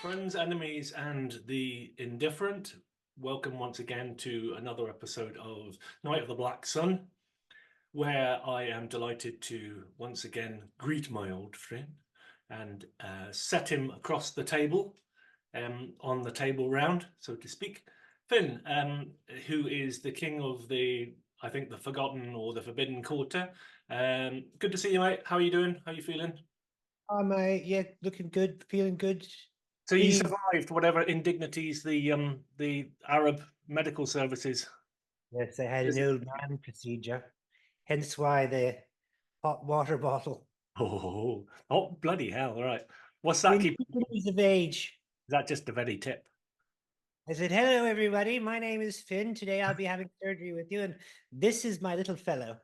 friends, enemies, and the indifferent. Welcome once again to another episode of Night of the Black Sun, where I am delighted to once again greet my old friend and set him across the table, on the table round, so to speak. Finn, who is the king of I think, the Forgotten or the Forbidden Quarter. Good to see you, mate. How are you doing? How are you feeling? Yeah, looking good, feeling good. So you Really, survived whatever indignities the Arab medical services. yes, I had Is an it? old man procedure, hence why the hot water bottle. Oh, bloody hell! All right, what's that? Keep 22 years of age. is that just the very tip? I said, "Hello, everybody. My name is Finn. Today I'll be having surgery with you, and this is my little fellow."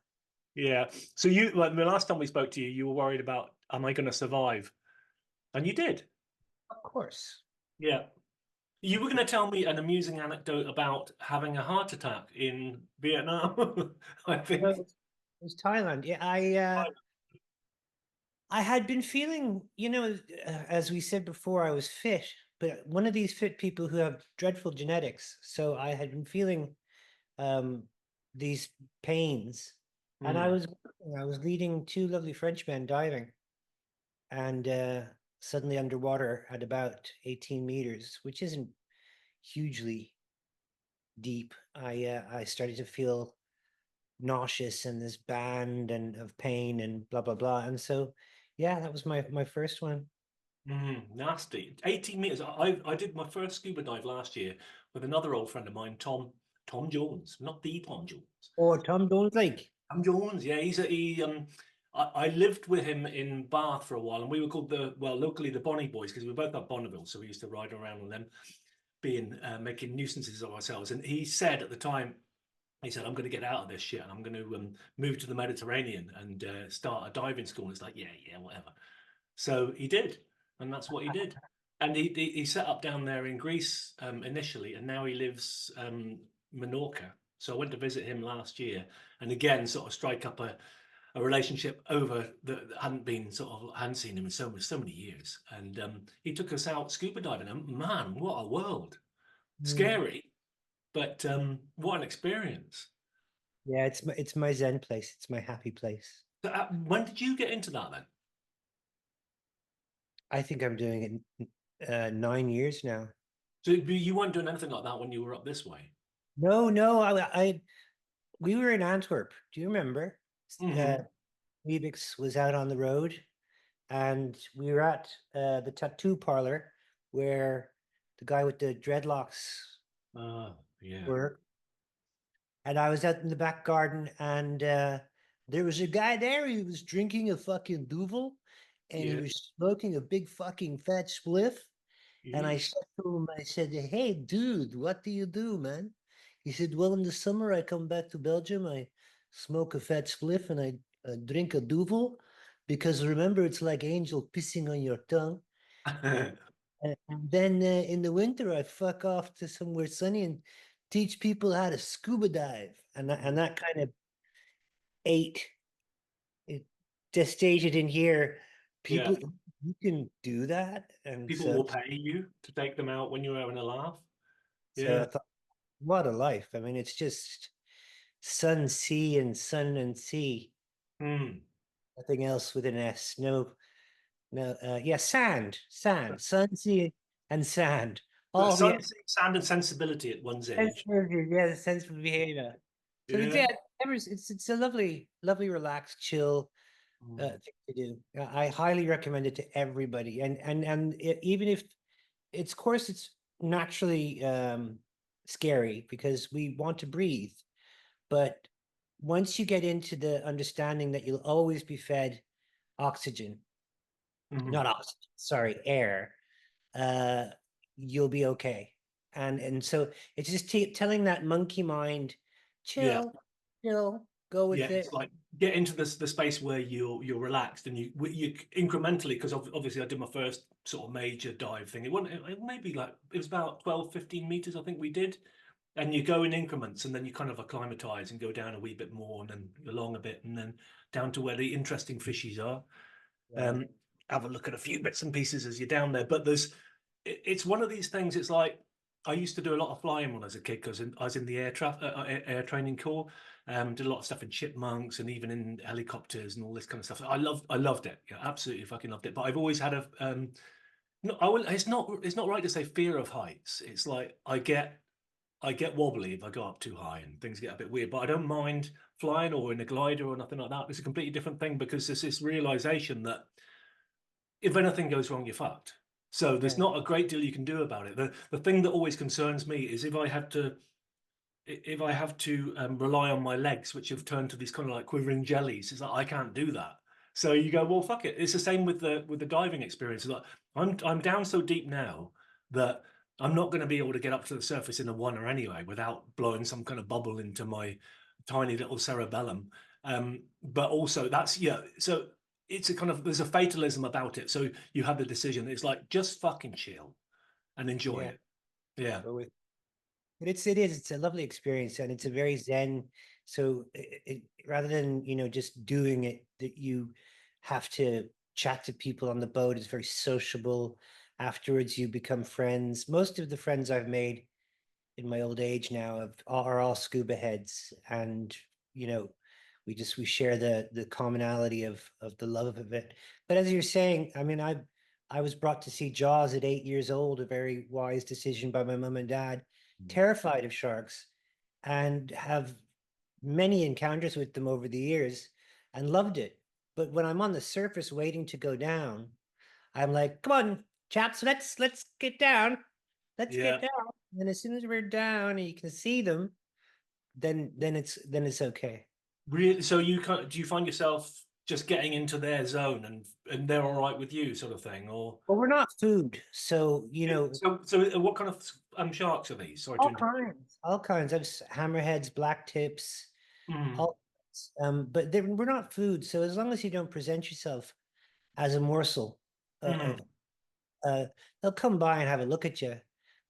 Yeah. So you, like the last time we spoke to you, you were worried about, am I going to survive? And you did. Of course. Yeah. You were going to tell me an amusing anecdote about having a heart attack in Vietnam, I No, think. it was Thailand. Yeah, I had been feeling, as we said before, I was fit, but one of these fit people who have dreadful genetics. So I had been feeling um, these pains, and Hmm. I was leading two lovely Frenchmen diving, and suddenly underwater at about 18 meters, which isn't hugely deep. I started to feel nauseous and this band and of pain and blah blah blah, and so yeah, that was my first one. Nasty. 18 meters. I did my first scuba dive last year with another old friend of mine, Tom Jones, not the Tom Jones. Or Tom don't like. Tom Jones, yeah, I lived with him in Bath for a while, and we were called locally the Bonnie Boys, because we were both at Bonneville, so we used to ride around on them, being making nuisances of ourselves. And he said at the time, he said, I'm going to get out of this shit and I'm going to move to the Mediterranean and start a diving school. And it's like, yeah, whatever. So he did, and that's what he did. And he set up down there in Greece initially, and now he lives Menorca. So I went to visit him last year, and again, sort of strike up a relationship over that hadn't been hadn't seen him in so many years. And he took us out scuba diving, and man, what a world! Mm. Scary, but what an experience. Yeah, it's my zen place. It's my happy place. So, when did you get into that then? I think I'm doing it 9 years now. So you weren't doing anything like that when you were up this way. No, no, we were in Antwerp. Do you remember? Uh, Hmm. Weebix was out on the road, and we were at the tattoo parlor where the guy with the dreadlocks Yeah. were. And I was out in the back garden, and there was a guy there. He was drinking a fucking Duvel, and he Yeah. was smoking a big fucking fat spliff. And I Yeah. said to him, I said, "Hey, dude, what do you do, man?" He said, "Well, in the summer, I come back to Belgium. I smoke a fat spliff and I drink a Duvel, because remember, it's like angel pissing on your tongue. And then in the winter, I fuck off to somewhere sunny and teach people how to scuba dive." And that kind of ate it, gestated in here. Yeah. People, you can do that. And People will pay you to take them out when you're having a laugh. so I Yeah. thought, what a life. I mean, it's just sun, sea, and sun and sea. Hmm. Nothing else with an S. No, no. Yeah, sand, sun, sea, and sand. The All the sun, sand, and sensibility at one's age. sensible, yeah, the sensible behavior. So Yeah. yeah, it's a lovely, lovely, relaxed, chill Mm. thing to do. I highly recommend it to everybody. And even if it's, of course, it's naturally scary because we want to breathe. But once you get into the understanding that you'll always be fed oxygen, Mhm. not oxygen, sorry, air, uh, you'll be okay. And so it's just telling that monkey mind, Yeah. chill, chill, go Yeah. with it. It's like get into the space where you're relaxed and you incrementally, because obviously I did my first sort of major dive thing. It wasn't it maybe like it was about 12-15 meters I think we did. And you go in increments, and then you kind of acclimatize and go down a wee bit more, and then along a bit, and then down to where the interesting fishies are. Yeah. Um, have a look at a few bits and pieces as you're down there. But it's one of these things. It's like I used to do a lot of flying when I was a kid because I was in the air training corps. Did a lot of stuff in chipmunks and even in helicopters and all this kind of stuff. I loved it. Yeah, absolutely fucking loved it. But I've always had a no, I will. It's not right to say fear of heights. It's like I get wobbly if I go up too high and things get a bit weird. But I don't mind flying or in a glider or nothing like that. It's a completely different thing because there's this realization that if anything goes wrong, you're fucked. So there's Right. not a great deal you can do about it. The thing that always concerns me is if I have to rely on my legs, which have turned to these kind of like quivering jellies. It's like I can't do that. So you go, well, fuck it. It's the same with the diving experience. It's like I'm down so deep now that I'm not going to be able to get up to the surface in a oneer anyway without blowing some kind of bubble into my tiny little cerebellum. But also that's yeah. So it's a kind of there's a fatalism about it. So you have the decision. It's like just fucking chill and enjoy Yeah. it. Yeah. But it's a lovely experience, and it's a very zen. So rather than, just doing it, that you have to chat to people on the boat, it's very sociable. Afterwards, you become friends. Most of the friends I've made in my old age now are all scuba heads, and you know, we share the commonality of the love of it. But as you're saying, I mean, I was brought to see Jaws at 8 years old, a very wise decision by my mom and dad, terrified of sharks, and have many encounters with them over the years and loved it. But when I'm on the surface waiting to go down, I'm like, come on, chaps, let's get down. Let's get Yeah. down. And as soon as we're down and you can see them, then it's okay. Really? So you can do you find yourself just getting into their zone and they're all right with you, sort of thing, or But we're not food. So, so what kind of sharks are these? Sorry to interrupt. all kinds of hammerheads, black tips, Mm, all but we're not food. So as long as you don't present yourself as a morsel of mm, uh they'll come by and have a look at you.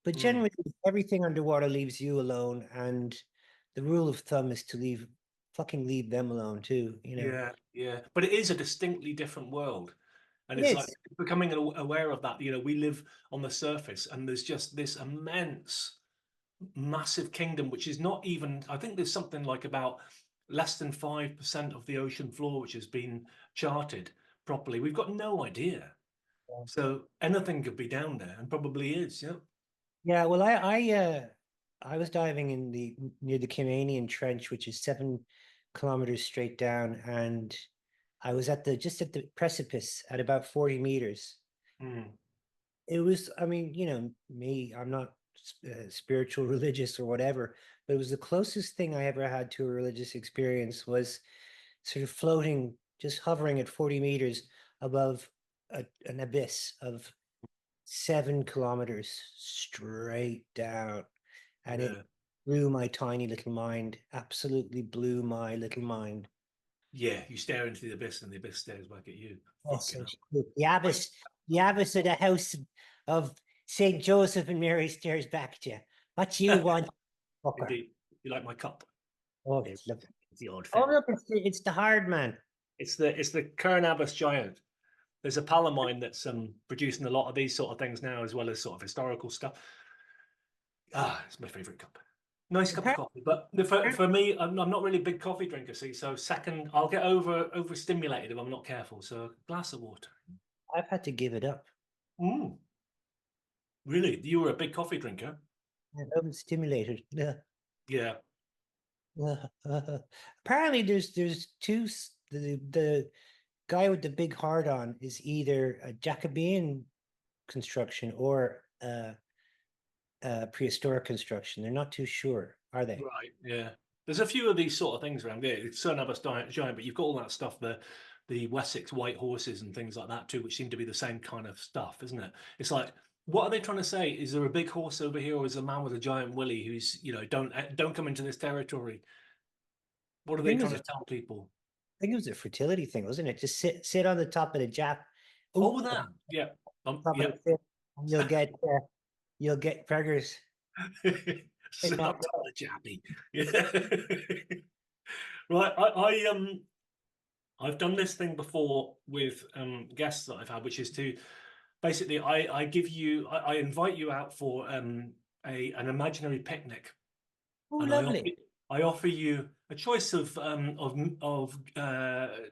But mm. generally everything underwater leaves you alone, and the rule of thumb is to leave them alone too. Yeah, yeah. But it is a distinctly different world. And It it's like is. becoming aware of that. We live on the surface and there's just this immense, massive kingdom, which is not even, I think there's something like about less than 5% of the ocean floor which has been charted properly. We've got no idea. So anything could be down there and probably is. Yeah. Yeah, well, I was diving in the near the Canadian Trench, which is 7 kilometers straight down, and I was just at the precipice at about 40 meters. Mm, It was, I mean, me, I'm not spiritual, religious, or whatever, but it was the closest thing I ever had to a religious experience, was sort of floating, just hovering at 40 meters above an abyss of 7 kilometers straight down. And it yeah. blew my tiny little mind, absolutely blew my little mind. Yeah. You stare into the abyss and the abyss stares back at you. Yes, Fucking and hell. the abbess of the house of St. Joseph and Mary stares back at you. What you want, fucker? Indeed. You like my cup? Oh, It's, look. it's the old Oh, thing. look, it's the hard man. It's the Kernabas giant. There's a pal of mine that's producing a lot of these sort of things now, as well as sort of historical stuff. Ah, it's my favorite cup. Nice cup of coffee, but for me, I'm not really a big coffee drinker. See, so second, I'll get overstimulated if I'm not careful. So a glass of water. I've had to give it up. Mm, really, you were a big coffee drinker? I'm stimulated. Yeah. Yeah. Apparently, there's the guy with the big heart on is either a Jacobean construction or prehistoric construction. They're not too sure, are they? Right. Yeah. There's a few of these sort of things around there. It's Cernabus giant, but you've got all that stuff, the Wessex white horses and things like that too, which seem to be the same kind of stuff, isn't it? It's like, what are they trying to say? Is there a big horse over here, or is there a man with a giant willy who's, don't come into this territory? What are I they think it trying was to tell people? I think it was a fertility thing, wasn't it? Just sit on the top of the Jap, Oh, oh, that. Yeah. top of Yeah. the ship, and you'll get burgers. Sit on top of the chappy. Yeah. Right. I've done this thing before with guests that I've had, which is to basically, I invite you out for an imaginary picnic, Oh, and lovely. I offer you a choice of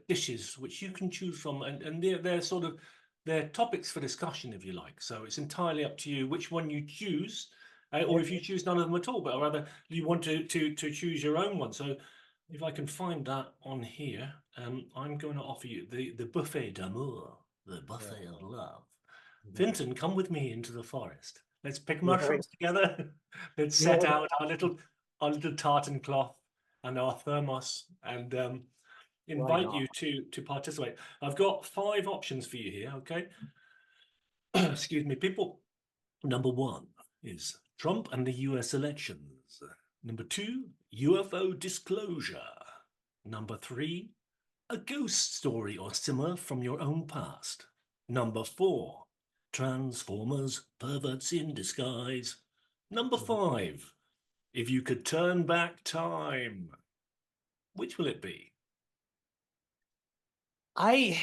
dishes which you can choose from, and they're sort of they're topics for discussion, if you like. So it's entirely up to you which one you choose, or if you choose none of them at all, but rather you want to choose your own one. So if I can find that on here, I'm going to offer you the buffet d'amour, the buffet of love. Fintan, come with me into the forest. Let's pick Right. mushrooms together. Let's set out our little tartan cloth and our thermos, and Why invite not? you to participate. I've got 5 options for you here. Okay, excuse me, people. Number 1 is Trump and the U.S. elections. Number 2, UFO disclosure. Number 3, a ghost story or similar from your own past. Number 4, Transformers, perverts in disguise. Number 5, if you could turn back time. Which will it be? I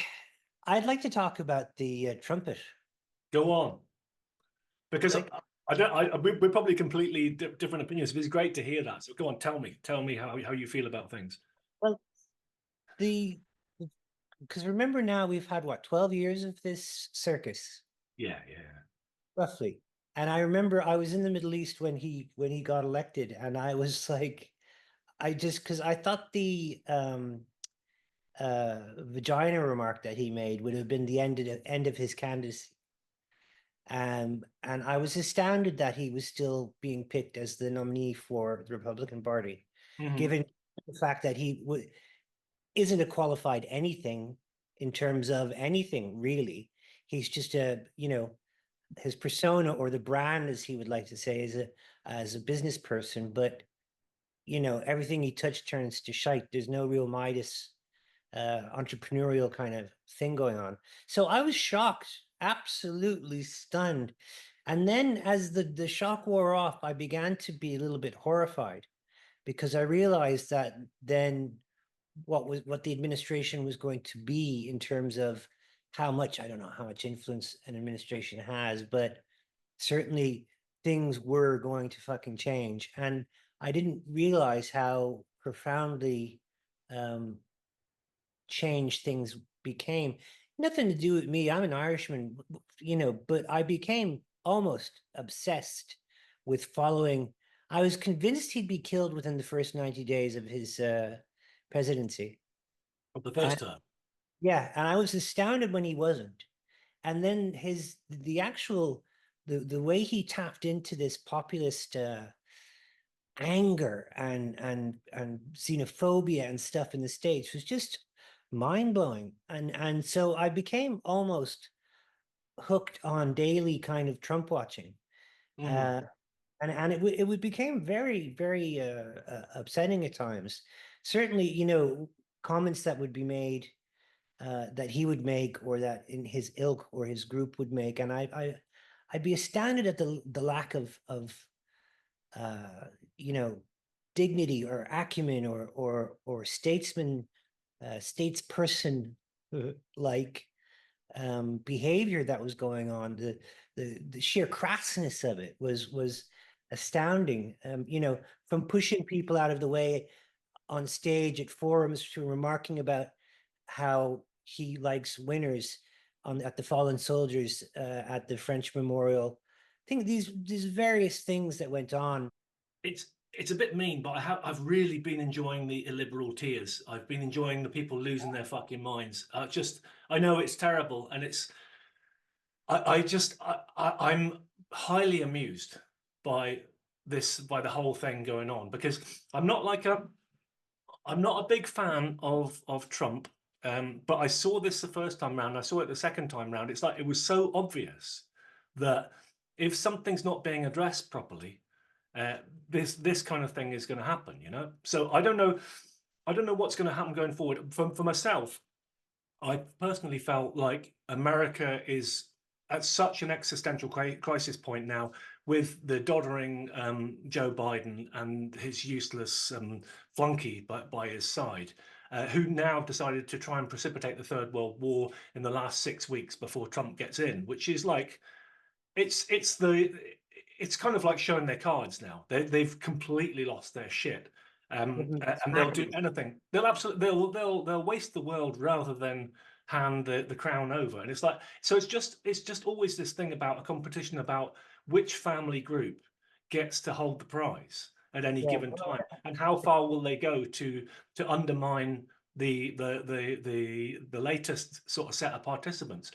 I'd like to talk about the trumpet. Go on, because Like, I don't. We're probably completely different opinions. But it's great to hear that. So go on, tell me how you feel about things. well, the because remember now we've had what 12 years of this circus, Yeah, yeah. roughly. And I remember I was in the Middle East when he got elected, and I was like, I just because I thought the vagina remark that he made would have been the end of his candidacy. And I was astounded that he was still being picked as the nominee for the Republican Party, Mhm. given the fact that isn't a qualified anything in terms of anything really. He's just his persona or the brand, as he would like to say, as a business person. But everything he touched turns to shite. There's no real Midas entrepreneurial kind of thing going on. So I was shocked, absolutely stunned. And then as the shock wore off, I began to be a little bit horrified because I realized that then what the administration was going to be in terms of how much, I don't know how much influence an administration has, but certainly things were going to fucking change. And I didn't realize how profoundly um, changed things became. Nothing to do with me. I'm an Irishman, but I became almost obsessed with following. I was convinced he'd be killed within the first 90 days of his presidency. Of the And first term. yeah, and I was astounded when he wasn't. And then the way he tapped into this populist anger and xenophobia and stuff in the States was just mind-blowing. And so I became almost hooked on daily kind of Trump watching. Mhm. Uh, and it would became very, very upsetting at times. Certainly, comments that would be made that he would make or that in his ilk or his group would make. And I'd be astounded at the lack of uh, you know, dignity or acumen or statesperson like behavior that was going on. The sheer crassness of it was astounding. From pushing people out of the way on stage at forums to remarking about how he likes winners at the fallen soldiers at the French memorial. I think these various things that went on. It's a bit mean, but I've really been enjoying the illiberal tears. I've been enjoying the people losing their fucking minds. I know it's terrible, and I'm highly amused by by the whole thing going on, because I'm not like a I'm not a big fan of Trump, but I saw this the first time round. I saw it the second time round. It's like it was so obvious that if something's not being addressed properly, uh, this kind of thing is going to happen. So I don't know what's going to happen going forward. For myself, I personally felt like America is at such an existential crisis point now, with the doddering Joe Biden and his useless flunky by his side. who now decided to try and precipitate the Third World War in the last 6 weeks before Trump gets in, which is like, it's kind of like showing their cards now. They've completely lost their shit, and they'll do anything. They'll absolutely they'll waste the world rather than hand the crown over. And it's like, so it's just always this thing about a competition about which family group gets to hold the prize at any Yeah. given time, and how far will they go to undermine the latest sort of set of participants.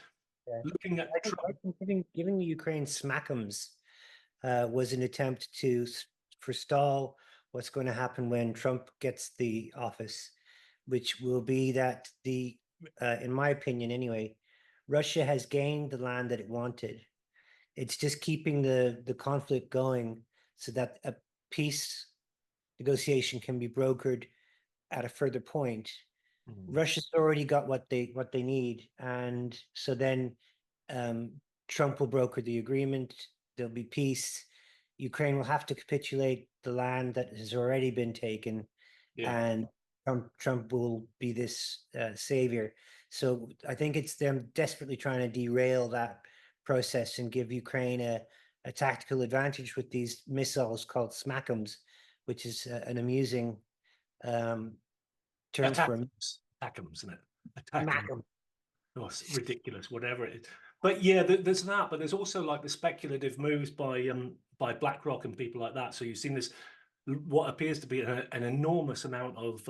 Yeah. Looking at Trump. I think giving Ukraine smackums was an attempt to forestall what's going to happen when Trump gets the office, which will be that in my opinion anyway, Russia has gained the land that it wanted. It's just keeping the conflict going so that a peace negotiation can be brokered at a further point. Russia's already got what they need, and so then Trump will broker the agreement. There'll be peace. Ukraine will have to capitulate the land that has already been taken, and Trump will be this savior. So I think it's them desperately trying to derail that process and give Ukraine a tactical advantage with these missiles called SMACMs, which is an amusing term for Attack'ems, isn't it? Attack 'em. SMACM. Oh, it's ridiculous, whatever it is. But yeah, there's that. But there's also like the speculative moves by BlackRock and people like that. So you've seen this, what appears to be an enormous amount of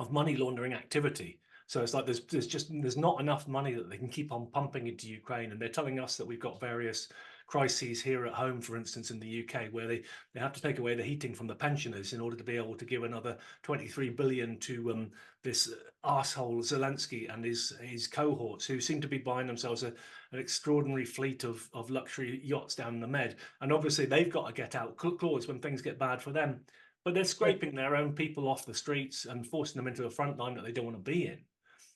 money laundering activity. So it's like there's not enough money that they can keep on pumping into Ukraine, and they're telling us that we've got various crises here at home, for instance, in the UK, where they have to take away the heating from the pensioners in order to be able to give another 23 billion to this arsehole Zelensky and his cohorts, who seem to be buying themselves an extraordinary fleet of luxury yachts down in the Med. And obviously they've got a get out clause when things get bad for them. But they're scraping their own people off the streets and forcing them into a front line that they don't want to be in.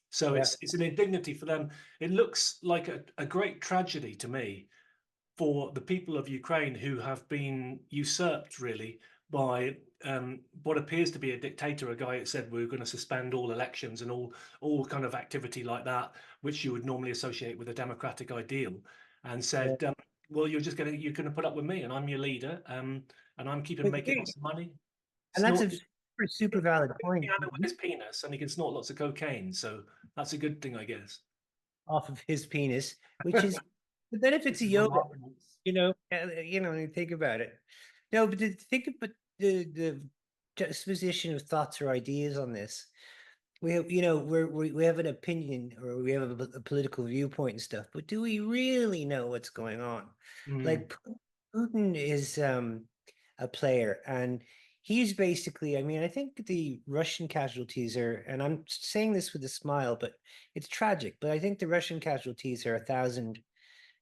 So it's an indignity for them. It looks like a great tragedy to me for the people of Ukraine, who have been usurped really by what appears to be a dictator, a guy that said we're going to suspend all elections and all kind of activity like that, which you would normally associate with a democratic ideal, and said, well, you're going to put up with me, and I'm your leader, and I'm making lots of money. And that's a super valid point. Piano with his penis, and he can snort lots of cocaine, so that's a good thing, I guess. Off of his penis, which is the benefits of yoga. When you think about it. No, but think about the juxtaposition of thoughts or ideas on this. We have, we have an opinion, or we have a political viewpoint and stuff, but do we really know what's going on? Like Putin is a player, and he's basically, I mean, I think the Russian casualties are, and I'm saying this with a smile, but it's tragic, but I think the Russian casualties are 1,000.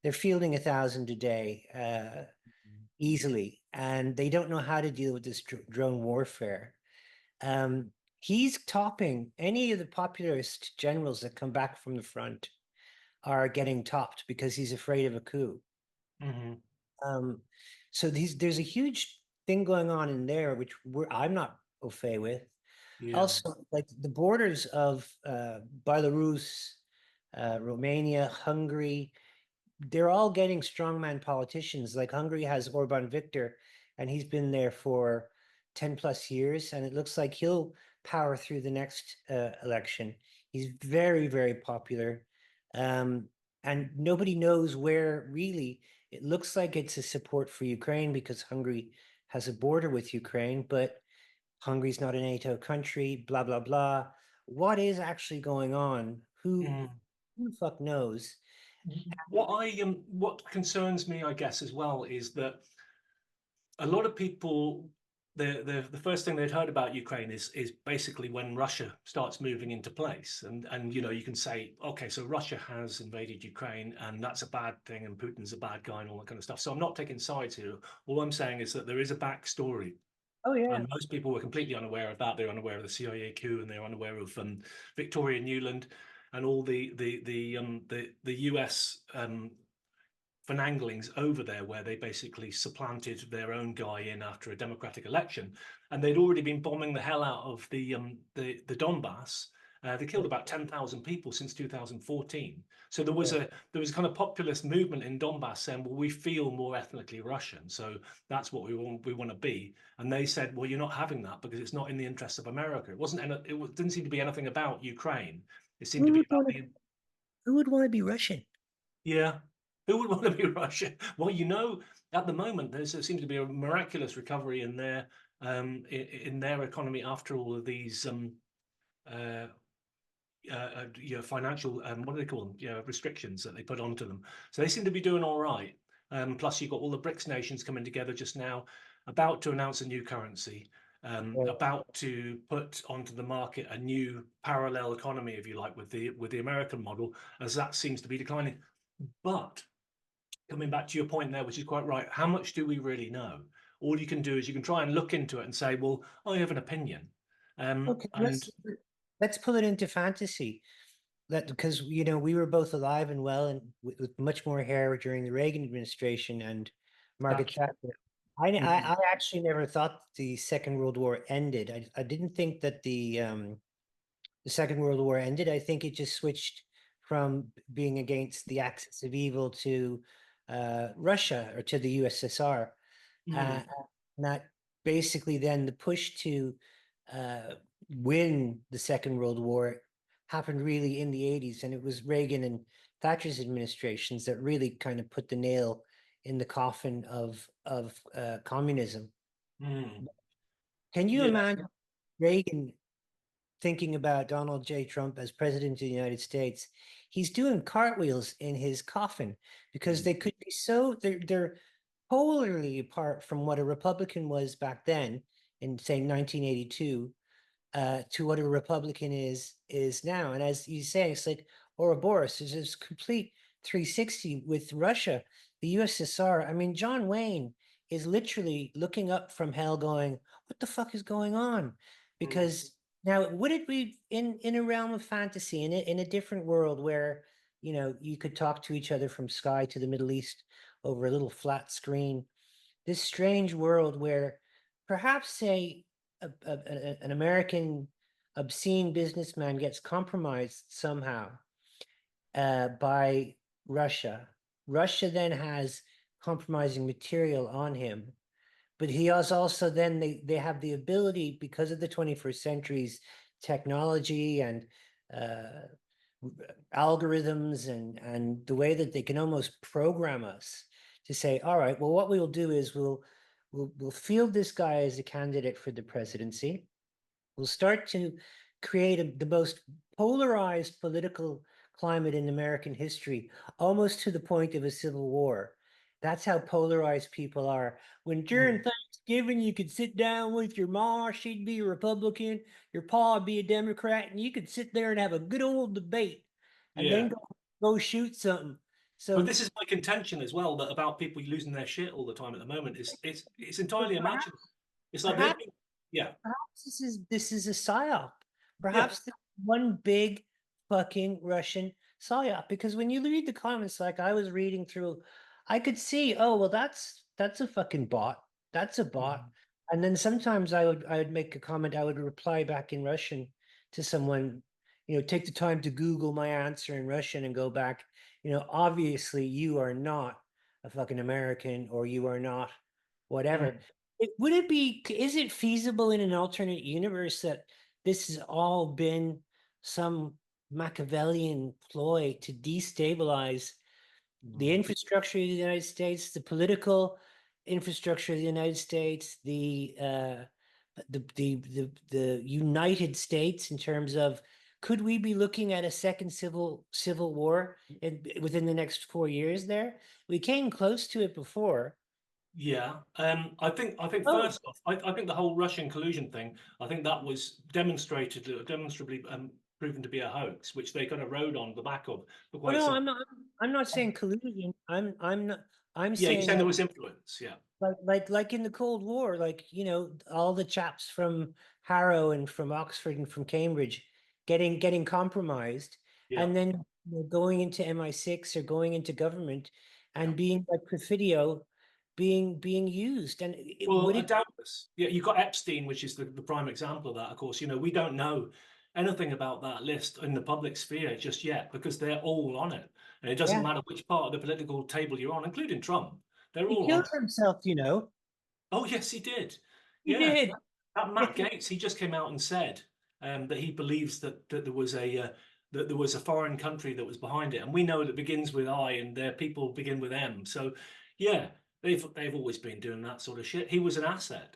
They're fielding 1,000 a day easily, and they don't know how to deal with this drone warfare. He's topping any of the populist generals that come back from the front are getting topped because he's afraid of a coup. So there's a huge thing going on in there, which I'm not au fait with. Also, like the borders of Belarus, Romania, Hungary, they're all getting strongman politicians. Like Hungary has Orban Viktor, and he's been there for 10 plus years, and it looks like he'll power through the next election. He's very, very popular. And nobody knows where really. It looks like it's a support for Ukraine because Hungary has a border with Ukraine, but Hungary's not a NATO country, blah, blah, blah. What is actually going on? Who the fuck knows? What concerns me, I guess, as well, is that a lot of people, the first thing they'd heard about Ukraine is basically when Russia starts moving into place, and you can say, okay, so Russia has invaded Ukraine, and that's a bad thing, and Putin's a bad guy, and all that kind of stuff. So I'm not taking sides here. All I'm saying is that there is a backstory. Oh yeah. And most people were completely unaware of that. They're unaware of the CIA coup, and they're unaware of Victoria Nuland and all the US finanglings over there where they basically supplanted their own guy in after a democratic election, and they'd already been bombing the hell out of the Donbass. They killed about 10,000 people since 2014. So there was Yeah. a kind of populist movement in Donbass saying, well, we feel more ethnically Russian, so that's what we want to be. And they said, well, you're not having that because it's not in the interests of America. It wasn't. It didn't seem to be anything about Ukraine. It seemed to Who be would about want to, the who would want to be Russian? yeah. Who would want to be Russia? Well, at the moment there seems to be a miraculous recovery in their economy after all of these uh, financial what do they call them? Restrictions that they put onto them. So they seem to be doing all right. Plus, you've got all the BRICS nations coming together just now, about to announce a new currency, Yeah. about to put onto the market a new parallel economy, if you like, with the American model, as that seems to be declining. But coming back to your point there, which is quite right, how much do we really know? All you can do is you can try and look into it and say, well, I have an opinion. Okay, And let's pull it into fantasy. That because we were both alive and well and with much more hair during the Reagan administration and Margaret that's Thatcher. I, I, mhm, I actually never thought the Second World War ended. I didn't think that the Second World War ended. I think it just switched from being against the axis of evil to Russia or to the USSR. Uh, mhm, and that basically then the push to uh, win the Second World War happened really in the 80s. And it was Reagan and Thatcher's administrations that really kind of put the nail in the coffin of communism. mhm. Can you Yeah. imagine Reagan thinking about Donald J. Trump as president of the United States? He's doing cartwheels in his coffin because Mm. they could be so they're polarly apart from what a Republican was back then in say 1982 to what a Republican is now. And as you say, it's like Ouroboros is this complete 360 with Russia, the USSR. I mean, John Wayne is literally looking up from hell, going, "What the fuck is going on?" Mm. Because now, would it be in a realm of fantasy, in a different world where you could talk to each other from Skye to the Middle East over a little flat screen? This strange world where perhaps say an American obscene businessman gets compromised somehow by Russia. Russia then has compromising material on him, but he has also then they have the ability because of the 21st century's technology and uh, algorithms and the way that they can almost program us to say, all right, well, what we will do is we'll field this guy as a candidate for the presidency. We'll start to create the most polarized political climate in American history, almost to the point of a civil war. That's how polarized people are. When during Mm. Thanksgiving you could sit down with your ma, she'd be a Republican, your pa would be a Democrat, and you could sit there and have a good old debate and Yeah. then go shoot something. But So this is my contention as well, that about people losing their shit all the time at the moment is it's entirely perhaps, imaginable. It's like they've perhaps been, yeah, perhaps this is a psyop. yeah, Perhaps this is one big fucking Russian psyop. Because when you read the comments, like I was reading through, I could see, oh well, that's a fucking bot. That's a bot. Mhm. And then sometimes I would make a comment. I would reply back in Russian to someone. Take the time to Google my answer in Russian and go back. Obviously you are not a fucking American, or you are not whatever. Mm. Is it feasible in an alternate universe that this has all been some Machiavellian ploy to destabilize the Mm. infrastructure of the United States, the political infrastructure of the United States, the United States, in terms of, could we be looking at a second civil war within the next 4 years there? We came close to it before. Yeah. I think Oh, first off, I think the whole Russian collusion thing, I think that was demonstrably proven to be a hoax, which they kind of rode on the back of for oh quite no, some. I'm not saying collusion. I'm not, I'm Yeah, you're saying saying there was influence. Yeah, like in the Cold War, like all the chaps from Harrow and from Oxford and from Cambridge getting compromised, yeah. and then going into MI6 or going into government, and being like Perfidio being used. And Well, would it? doubtless. Yeah, you've got Epstein, which is the prime example of that. Of course, we don't know anything about that list in the public sphere just yet because they're all on it. And it doesn't Yeah, matter which part of the political table you're on, including Trump. They're he all on killed it. himself, you know. Oh, yes, he did. He Yeah. did. That Matt Gaetz, he just came out and said that he believes that there was a foreign country that was behind it, and we know it begins with I, and their people begin with M. So, yeah, they've always been doing that sort of shit. He was an asset,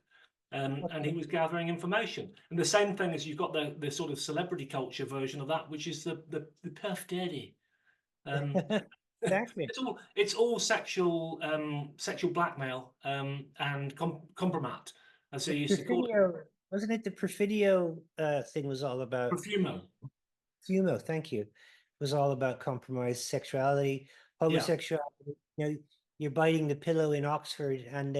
and he was gathering information. And the same thing as you've got the sort of celebrity culture version of that, which is the Puff Daddy. Exactly. It's all sexual blackmail and compromat, as The they used to call it. Perfidio, wasn't it the Perfidio thing was all about Profumo. Fumo, thank you. Was all about compromised sexuality, Yeah. homosexuality. You're biting the pillow in Oxford and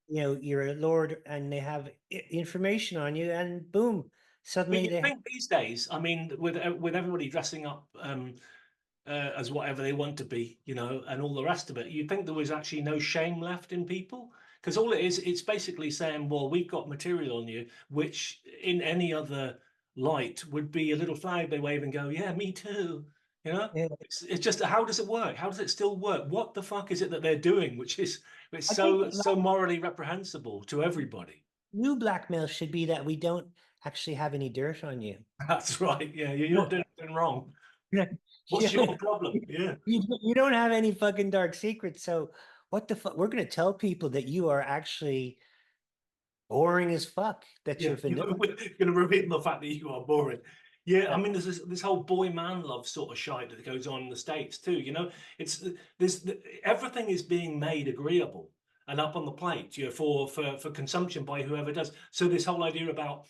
you're a lord and they have information on you and boom, But suddenly you they have. think these days, I mean, with everybody dressing up as whatever they want to be, and all the rest of it, you'd think there was actually no shame left in people. Because all it is, it's basically saying, well, we've got material on you, which in any other light would be a little flag they wave and go, yeah, me too. Yeah. It's just, how does it work? How does it still work? What the fuck is it that they're doing, which is it's I think so morally reprehensible to everybody? new blackmail should be that we don't actually have any dirt on you. That's right. Yeah, you're not doing anything wrong. You, What's your problem? Yeah. you don't have any fucking dark secrets. So what the fuck? We're gonna tell people that you are actually boring as fuck. That Yeah, you're vanilla. we're going to reveal the fact that you are boring. Yeah, I mean, there's this whole boy man love sort of shite that goes on in the States too. It's there's everything is being made agreeable and up on the plate, for consumption by whoever does. So this whole idea about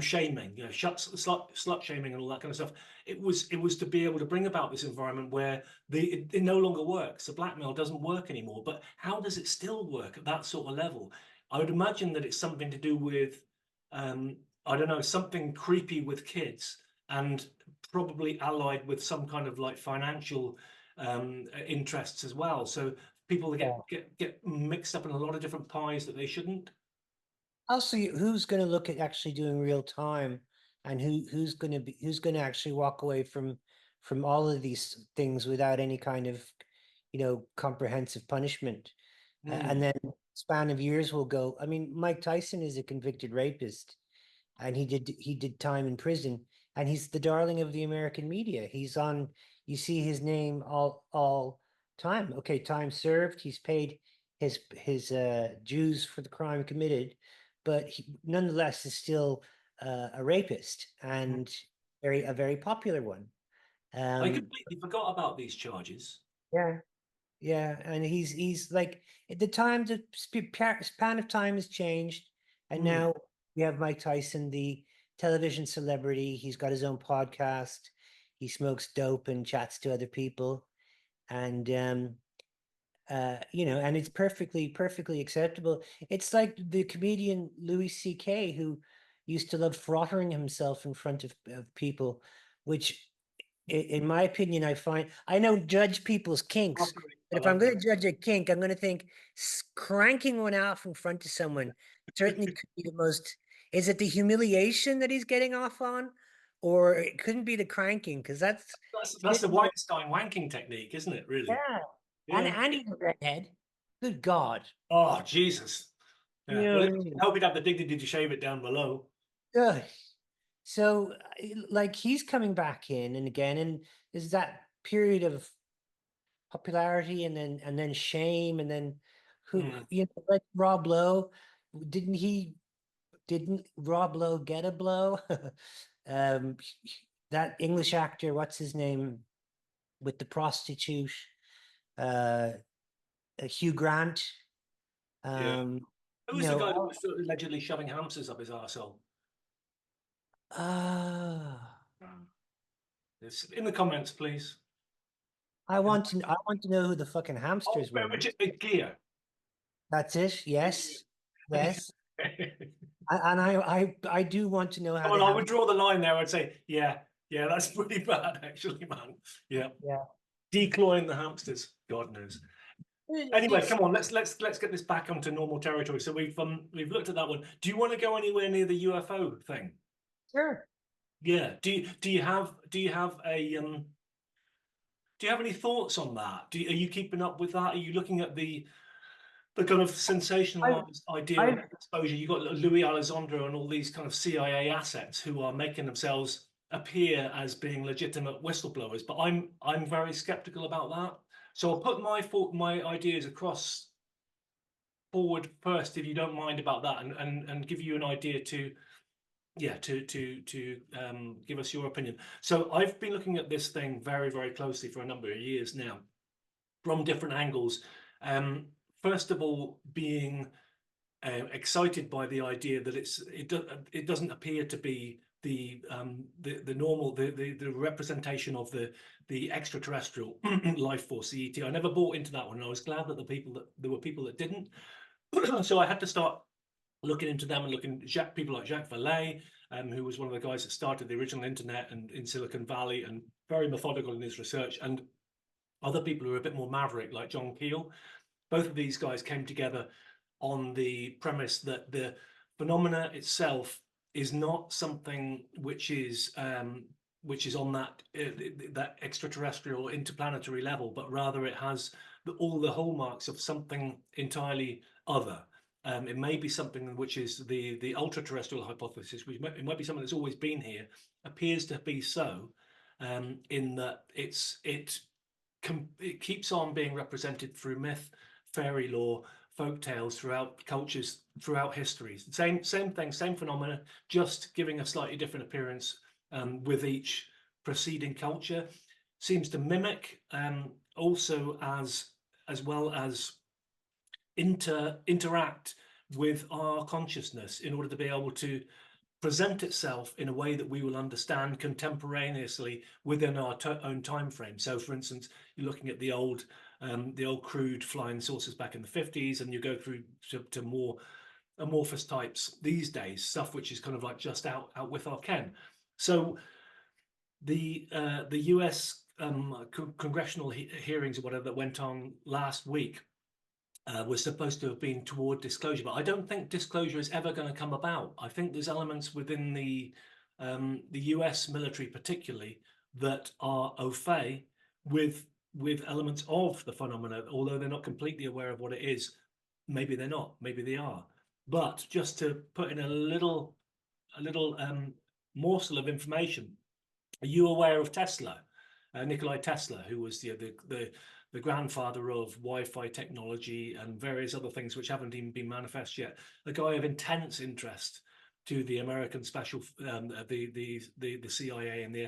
shaming, slut shaming and all that kind of stuff. It was to be able to bring about this environment where it no longer works. The blackmail doesn't work anymore. But how does it still work at that sort of level? I would imagine that it's something to do with, I don't know, something creepy with kids and probably allied with some kind of like financial interests as well. So people get mixed up in a lot of different pies that they shouldn't. Also, who's going to look at actually doing real time, and who's going to actually walk away from all of these things without any kind of comprehensive punishment, and Mm. then span of years will go. I mean, Mike Tyson is a convicted rapist, and he did time in prison, and he's the darling of the American media. He's on. You see his name all time. Okay, time served. He's paid his dues for the crime committed, but he nonetheless is still a rapist and a very popular one. I Um, completely forgot about these charges. yeah, yeah, and he's like at the time the span of time has changed, and Mm. now we have Mike Tyson, the television celebrity. He's got his own podcast. He smokes dope and chats to other people, and and it's perfectly acceptable. It's like the comedian Louis C.K. who used to love frottering himself in front of people, which in my opinion, I don't judge people's kinks, Mockery. but I if I'm like going that. to judge a kink, I'm going to think cranking one out in front of someone certainly could be the most. Is it the humiliation that he's getting off on, or it couldn't be the cranking because that's That's the Weinstein wanking technique, isn't it? Really? yeah, Yeah. and he's a redhead. Good God, Oh, Jesus. you Yeah. know Well, what I I mean? hope he'd have the dignity to shave it down below. Ugh. So, like, he's coming back in and again, and is that period of popularity and then shame and then Mm. like Rob Lowe, didn't Rob Lowe get a blow? um that English actor, what's his name, with the prostitute, uh Hugh Grant, Yeah. um Who you was the know guy that all, was allegedly shoving hamsters up his arsehole? uh It's in the comments, please. I want to know who the fucking Oh, hamsters were. Richard Gere. That's it. Yes, yes. I do want to know how Well, the I would hamsters. draw the line there. I'd say, yeah, yeah, that's pretty bad, actually, man. Yeah. Yeah. Declawing the hamsters, God knows. Anyway, come on, let's get this back onto normal territory. So we've looked at that one. Do you want to go anywhere near the UFO thing? Sure. Yeah. Do you have a do you have any thoughts on that? Are you keeping up with that? Are you looking at the kind of I've, sensationalized idea of I've, exposure? You got Louis Alessandro and all these kind of CIA assets who are making themselves appear as being legitimate whistleblowers, but I'm very skeptical about that. So I'll put my ideas across forward first, if you don't mind about that, and give you an idea to give us your opinion. So I've been looking at this thing very closely for a number of years now, from different angles. First of all, being excited by the idea that it doesn't appear to be the normal the representation of the extraterrestrial life force, the ET. I never bought into that one, and I was glad that there were people that didn't. So I had to start looking into them and looking at people like Jacques Vallée, who was one of the guys that started the original internet and in Silicon Valley, and very methodical in his research, and other people who are a bit more maverick, like John Keel. Both of these guys came together on the premise that the phenomena itself is not something which is on that extraterrestrial interplanetary level, but rather it has all the hallmarks of something entirely other. It may be something which is the ultra terrestrial hypothesis, which it might be something that's always been here, appears to be so, in that it keeps on being represented through myth, fairy lore, folk tales throughout cultures, throughout histories. Same thing, same phenomena, just giving a slightly different appearance with each preceding culture. Seems to mimic also as well as interact with our consciousness in order to be able to present itself in a way that we will understand contemporaneously within our own time frame. So, for instance, you're looking at the old crude flying saucers back in the 50s, and you go through to more amorphous types these days, stuff which is kind of like just out with our ken. So the US congressional hearings or whatever that went on last week was supposed to have been toward disclosure, but I don't think disclosure is ever going to come about. I think there's elements within the US military, particularly, that are au fait with elements of the phenomena, although they're not completely aware of what it is. Maybe they're not, maybe they are. But just to put in a little morsel of information, are you aware of Tesla, Nikolai Tesla, who was the grandfather of Wi-Fi technology and various other things which haven't even been manifest yet? A guy of intense interest to the American special, the CIA and the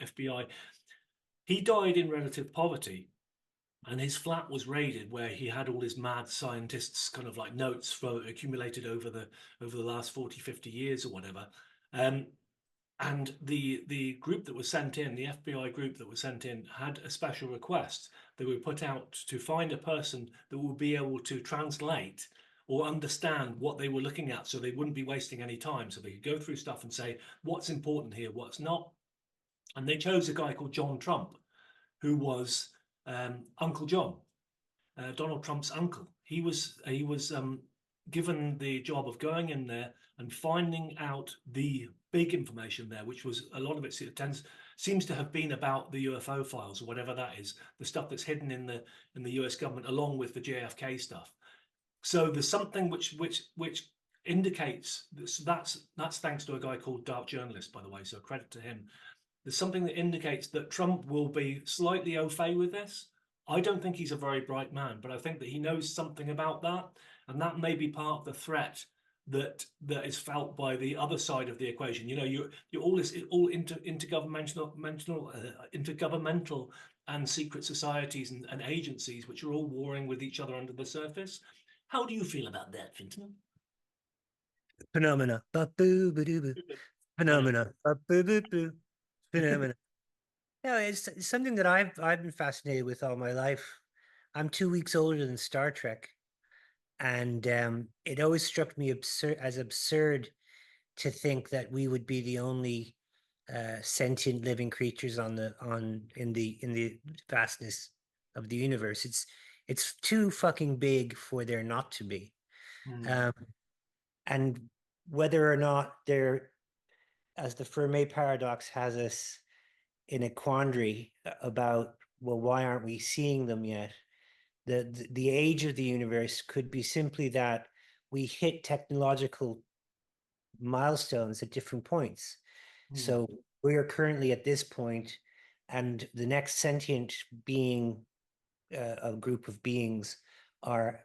FBI. He died in relative poverty, and his flat was raided, where he had all his mad scientists kind of like notes accumulated over the last 40, 50 years or whatever. And the group that was sent in, the FBI group that was sent in, had a special request. They were put out to find a person that would be able to translate or understand what they were looking at, so they wouldn't be wasting any time, so they could go through stuff and say what's important here, what's not. And they chose a guy called John Trump, who was Uncle John, Donald Trump's uncle. He was given the job of going in there and finding out the big information there, which was a lot of it seems to have been about the UFO files or whatever that is, the stuff that's hidden in the US government, along with the JFK stuff. So there's something which indicates that's thanks to a guy called Dark Journalist, by the way, so credit to him. There's something that indicates that Trump will be slightly au fait with this. I don't think he's a very bright man, but I think that he knows something about that, and that may be part of the threat that is felt by the other side of the equation. You know, you're all intergovernmental and secret societies and agencies which are all warring with each other under the surface. How do you feel about that, Fintan? Phenomena. Ba-boo-ba-doo-boo. Phenomena. Ba-boo-boo-boo. Phenomena. No, it's something that I've been fascinated with all my life. I'm 2 weeks older than Star Trek, and it always struck me absurd to think that we would be the only sentient living creatures in the vastness of the universe. It's too fucking big for there not to be. Mm. Um, and whether or not they're, as the Fermi paradox has us in a quandary about, well, why aren't we seeing them yet? The age of the universe could be simply that we hit technological milestones at different points. Mm. So we are currently at this point, and the next sentient being, a group of beings, are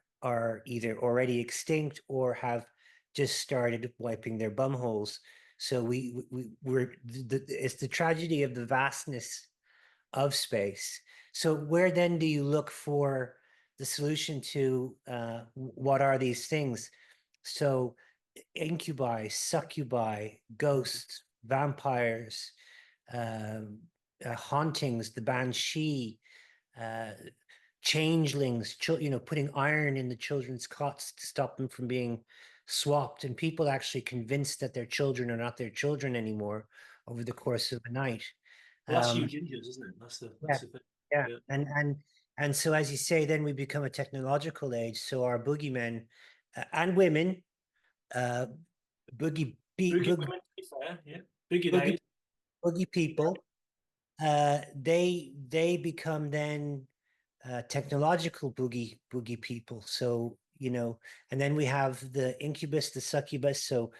either already extinct or have just started wiping their bumholes. So it's the tragedy of the vastness of space. So where then do you look for the solution to, what are these things? So incubi, succubi, ghosts, vampires, um, hauntings, the banshee, uh, changelings, putting iron in the children's cots to stop them from being swapped, and people actually convinced that their children are not their children anymore over the course of the night. Well, that's Um, huge injuries, isn't it? yeah, That's the thing. yeah, Yeah. and so as you say, then we become a technological age. So our boogeymen, and women, uh, boogie beat Boogie women, to be fair, yeah. Boogie boogie days. boogie people, they become then, technological boogie people. So, and then we have the incubus, the succubus. So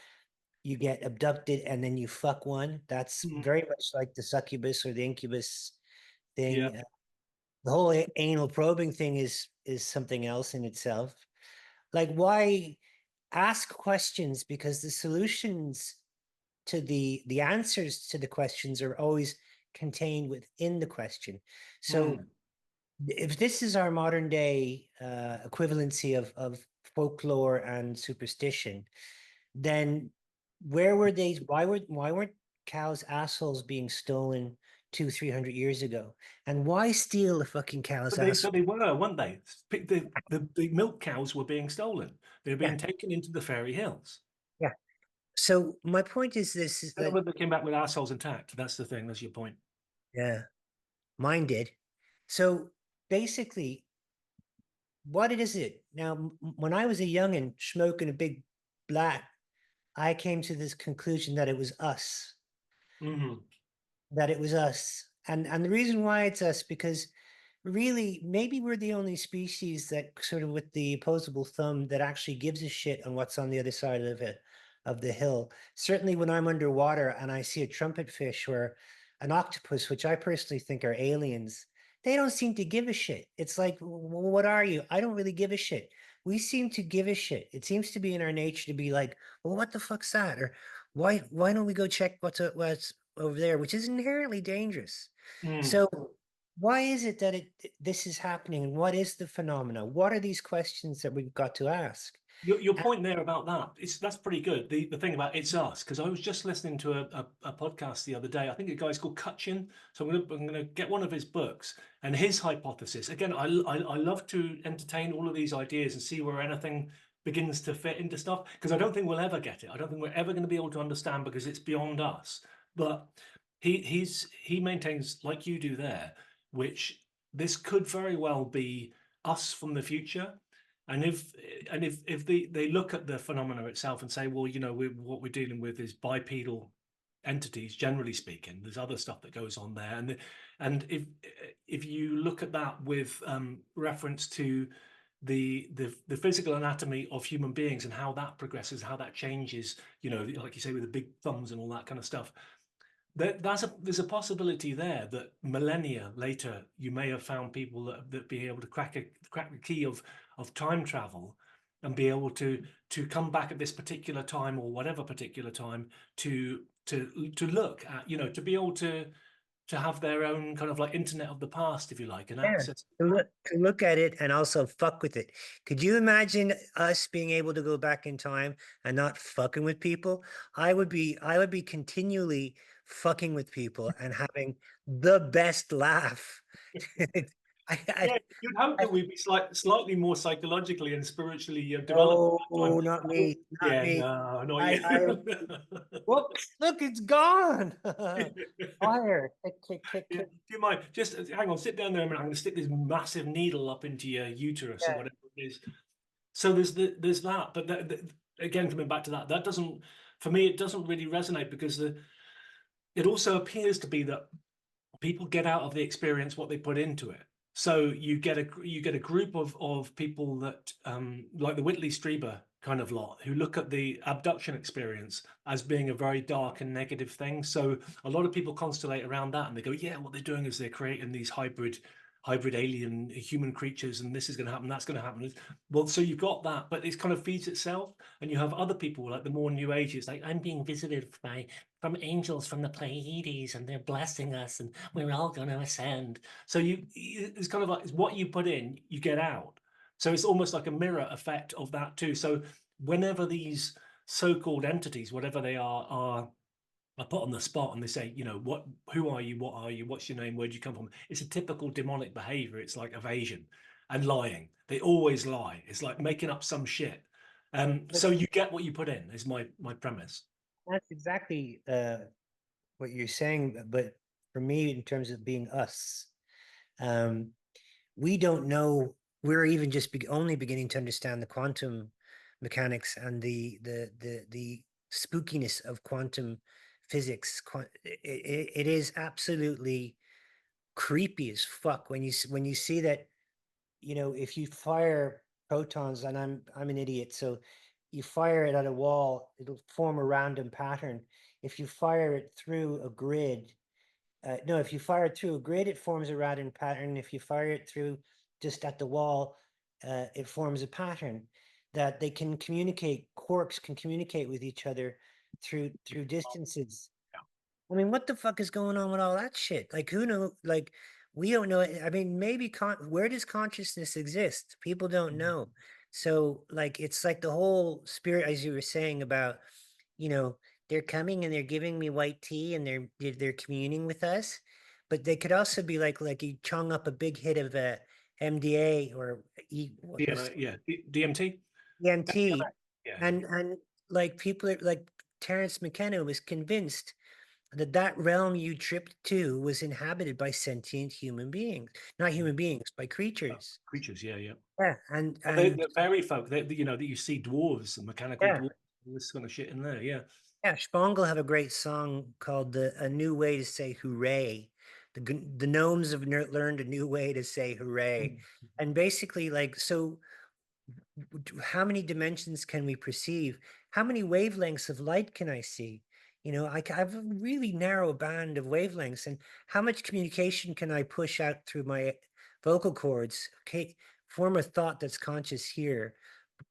you get abducted and then you fuck one. That's Mm. very much like the succubus or the incubus Yeah. thing. The whole anal probing thing is something else in itself. Like, why ask questions? Because the solutions to the answers to the questions are always contained within the question. So Mm. if this is our modern day, equivalency of folklore and superstition, then where were they? Why weren't cows' assholes being stolen 200-300 years ago? And why steal a fucking cow's But asshole? they were, weren't they? The milk cows were being stolen. They were Yeah, being taken into the fairy hills. yeah. So my point is this: is I don't that, know whether they came back with assholes intact. That's the thing. That's your point. yeah, mine did. So basically, what it is it now? When I was a youngin' smoking a big blat, I came to this conclusion that it was us. Hmm. That it was us. And the reason why it's us, because really maybe we're the only species that sort of with the opposable thumb that actually gives a shit on what's on the other side of it, of the hill. Certainly when I'm underwater and I see a trumpet fish or an octopus, which I personally think are aliens, they don't seem to give a shit. It's like, what are you? I don't really give a shit. We seem to give a shit. It seems to be in our nature to be like, well, what the fuck's that? Or why don't we go check what's over there, which is inherently dangerous. Mm. So why is it that this is happening, and what is the phenomena? What are these questions that we've got to ask? Your Uh, point there about that, that's pretty good. The thing about it's us, because I was just listening to a podcast the other day. I think a guy's called Cutchin. So I'm gonna get one of his books and his hypothesis. Again, I love to entertain all of these ideas and see where anything begins to fit into stuff, because I don't think we'll ever get it. I don't think we're ever going to be able to understand because it's beyond us. But he maintains, like you do there, which this could very well be us from the future. And if they look at the phenomena itself and say, well, what we're dealing with is bipedal entities, generally speaking. There's other stuff that goes on there, and if you look at that with reference to the physical anatomy of human beings and how that progresses, how that changes, like you say, with the big thumbs and all that kind of stuff, there's a possibility there that millennia later you may have found people that be able to crack the key of time travel and be able to come back at this particular time or whatever particular time to look at, to be able to have their own kind of like internet of the past, if you like, and yeah, access. to look at it and also fuck with it. Could you imagine us being able to go back in time and not fucking with people? I would be continually fucking with people and having the best laugh. I, Yeah, you'd hope I that we'd be slightly more psychologically and spiritually developed at that time. no, not me, not Yeah, me. no, not I, you. I, whoops, look, it's gone. Fire, kick, kick, kick, Yeah, kick. do you mind? Just hang on, sit down there a minute. I'm going to stick this massive needle up into your uterus or Yeah, whatever it is. So there's that, but again, coming back to that, that doesn't, for me, it doesn't really resonate because it also appears to be that people get out of the experience what they put into it. So you get a group of people that like the Whitley Strieber kind of lot who look at the abduction experience as being a very dark and negative thing. So a lot of people constellate around that and they go, yeah, what they're doing is they're creating these hybrid alien human creatures, and this is going to happen, that's going to happen. Well, so you've got that, but it kind of feeds itself. And you have other people like the more new age, it's like, I'm being visited by from angels from the Pleiades, and they're blessing us, and we're all going to ascend. So it's kind of like, it's what you put in, you get out. So it's almost like a mirror effect of that too. So whenever these so-called entities, whatever they are put on the spot and they say, you know, who are you? What are you? What's your name? Where'd you come from? It's a typical demonic behavior. It's like evasion and lying. They always lie. It's like making up some shit. but So you get what you put in is my premise. that's exactly what you're saying. But for me, in terms of being us, um, we don't know. We're even just only beginning to understand the quantum mechanics and the spookiness of quantum physics. It is absolutely creepy as fuck when you see that, you know, if you fire protons, and I'm an idiot, so you fire it at a wall, it'll form a random pattern. If you fire it through a grid, no, if you fire it through a grid, it forms a random pattern. If you fire it through just at the wall, it forms a pattern that they can communicate. Quarks can communicate with each other through distances. I mean, what the fuck is going on with all that shit? Like, who know? Like, we don't know. I mean, maybe where does consciousness exist? People don't know. So, like, it's like the whole spirit, as you were saying about, you know, they're coming and they're giving me white tea and they're communing with us, but they could also be like you chung up a big hit of MDA or what was Yeah, DMT. EMT, Yeah, and like people are like Terence McKenna was convinced that realm you tripped to was inhabited by sentient human beings, not human beings, by creatures. creatures. Yeah, yeah. Yeah, Well, and they're fairy folk. You know that you see dwarves and mechanical yeah, dwarves, all this kind of shit in there. Yeah. yeah. Spangle have a great song called "A New Way to Say Hooray." The gnomes have learned a new way to say hooray, and basically, like, so how many dimensions can we perceive? How many wavelengths of light can I see? You know, I have a really narrow band of wavelengths, and how much communication can I push out through my vocal cords? Okay, form a thought that's conscious here,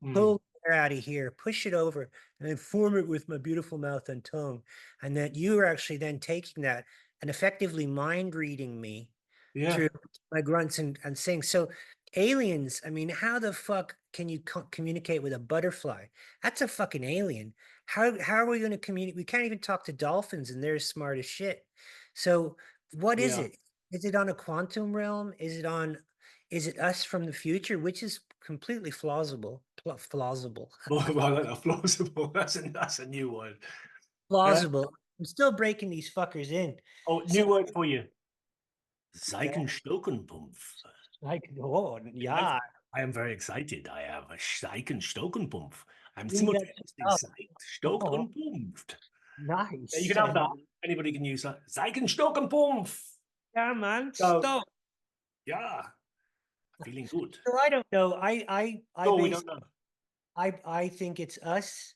Mm. pull air out of here, push it over, and then form it with my beautiful mouth and tongue. And that you are actually then taking that and effectively mind reading me Yeah. through my grunts and sings. So aliens, I mean, how the fuck can you communicate with a butterfly? That's a fucking alien. How are we going to communicate? We can't even talk to dolphins, and they're smart as shit. So what is Yeah. it? Is it on a quantum realm? Is it us from the future, which is completely plausible, plausible, Well, plausible. That's a new word. Yeah. plausible. I'm still breaking these fuckers in. Oh, So new word for you. yeah, Zeichenstockenpumpf. like, oh I, yeah, I am very excited. I have a Zeichenstockenpumpf. I'm bring that simultaneously up. Oh, Zeichenstockenpumpft. Yeah, you nice. can have that. Anybody can use that. Zeichenstockenpumpf. Yeah, man, So, stop. yeah, feeling good. So I don't know. I No, we base don't know. I think it's us,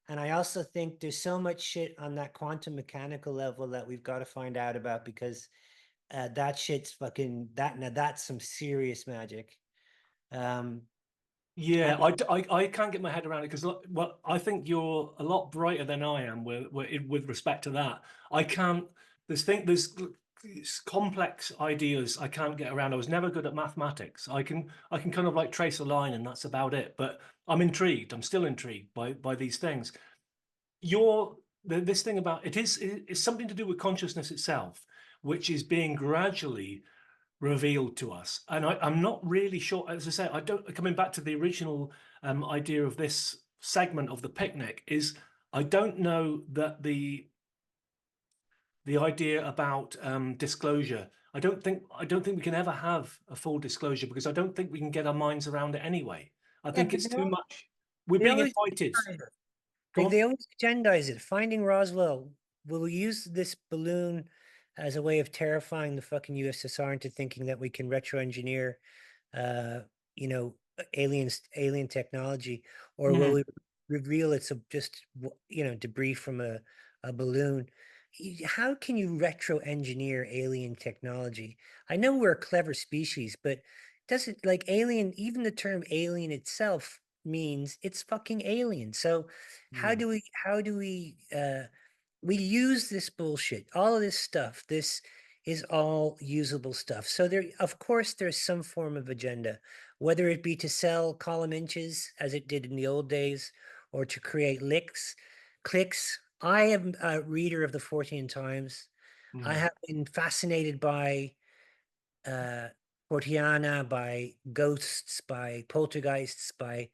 and I also think there's so much shit on that quantum mechanical level that we've got to find out about, because that shit's fucking that. Now that's some serious magic. Um, Yeah, and I can't get my head around it because, well, I think you're a lot brighter than I am with respect to that. I can't. There's complex ideas I can't get around. I was never good at mathematics. I can kind of like trace a line and that's about it. But I'm intrigued. I'm still intrigued by these things. This thing about it's something to do with consciousness itself, which is being gradually revealed to us. And I'm not really sure, as I say, I don't, coming back to the original idea of this segment of the picnic, is I don't know that the idea about disclosure, I don't think we can ever have a full disclosure, because I don't think we can get our minds around it anyway. I Yeah, think but it's too much. We're they being always invited. agendize it. Go on. They always agendize it. Finding Roswell will use this balloon as a way of terrifying the fucking USSR into thinking that we can retro-engineer, uh, you know, alien technology, or will Mm, we reveal it's just debris from a balloon? How can you retro-engineer alien technology? I know we're a clever species, but doesn't like alien, even the term alien itself means it's fucking alien. So mm, how do we use this bullshit, all of this stuff. This is all usable stuff. So there, of course, there's some form of agenda, whether it be to sell column inches as it did in the old days, or to create clicks. I am a reader of the 14 Times. I mm, have been fascinated by uh, Fortiana, by ghosts, by poltergeists, by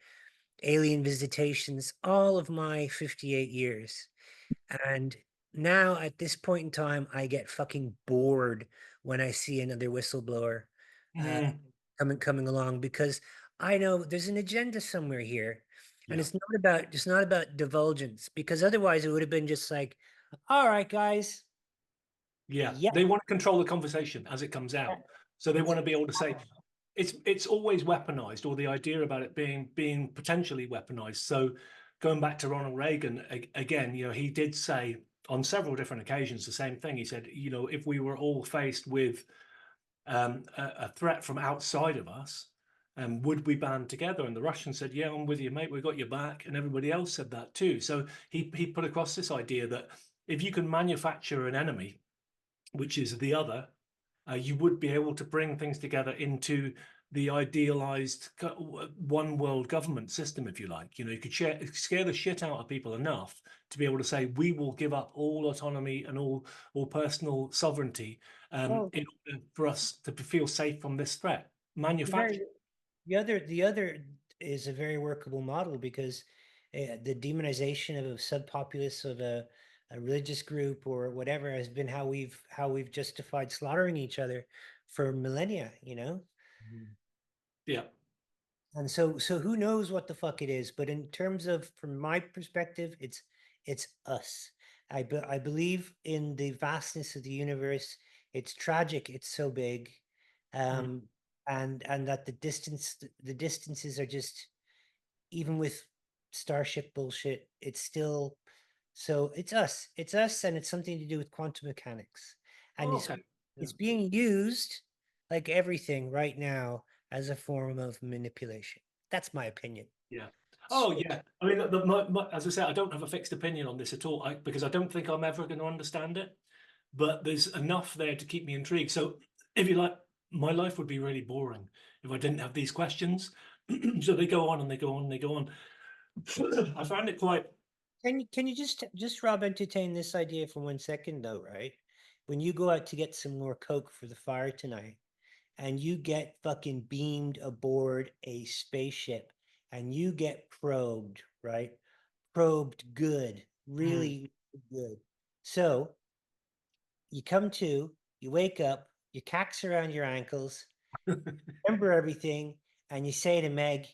alien visitations, all of my 58 years. And now at this point in time, I get fucking bored when I see another whistleblower uh, mm. coming along, because I know there's an agenda somewhere here, and Yeah. it's not about divulgence, because otherwise it would have been just like, all right, guys, Yeah, yeah, they want to control the conversation as it comes out. So they want to be able to say it's always weaponized, or the idea about it being potentially weaponized. So going back to Ronald Reagan again, he did say on several different occasions the same thing. He said, if we were all faced with a threat from outside of us, would we band together? And the Russians said, yeah, I'm with you, mate. We've got your back. And everybody else said that too. So he put across this idea that if you can manufacture an enemy, which is the other, you would be able to bring things together into the idealized one world government system, if you like. You could scare the shit out of people enough to be able to say, we will give up all autonomy and all personal sovereignty well, in order for us to feel safe from this threat. very Manufacture. the other is a very workable model, because the demonization of a subpopulace of a religious group or whatever has been how we've justified slaughtering each other for millennia, Yeah. and so who knows what the fuck it is, but in terms of, from my perspective, it's us. I believe in the vastness of the universe. It's tragic, it's so big. Mm. um and that the distances are just, even with starship bullshit, it's still, so it's us, and it's something to do with quantum mechanics, and Oh, it's okay. Yeah. it's being used, like everything right now, as a form of manipulation. That's my opinion. Yeah. Oh, So, yeah. I mean, as I said, I don't have a fixed opinion on this at all, because I don't think I'm ever going to understand it. But there's enough there to keep me intrigued. So, if you like, my life would be really boring if I didn't have these questions. So they go on and they go on and they go on. I found it quite. can you just Rob, entertain this idea for 1 second though, right? When you go out to get some more coke for the fire tonight, and you get fucking beamed aboard a spaceship, and you get probed, right? Probed good, Mm. really good. So you come to, you wake up, you cacks around your ankles, remember everything, and you say to Meg,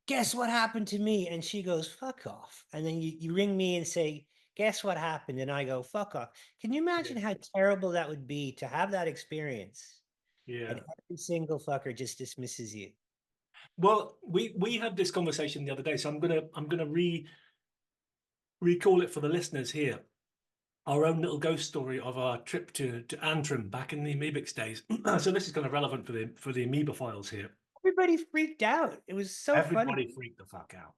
guess what happened to me? And she goes, fuck off. And then you ring me and say, guess what happened? And I go, fuck off. Can you Yeah. imagine how terrible that would be to have that experience? Yeah. And every single fucker just dismisses you. Well, we had this conversation the other day, so I'm gonna recall it for the listeners here. Our own little ghost story of our trip to Antrim back in the amoebics days. So this is kind of relevant for the amoeba files here. Everybody freaked out. It was so funny. Everybody freaked the fuck out.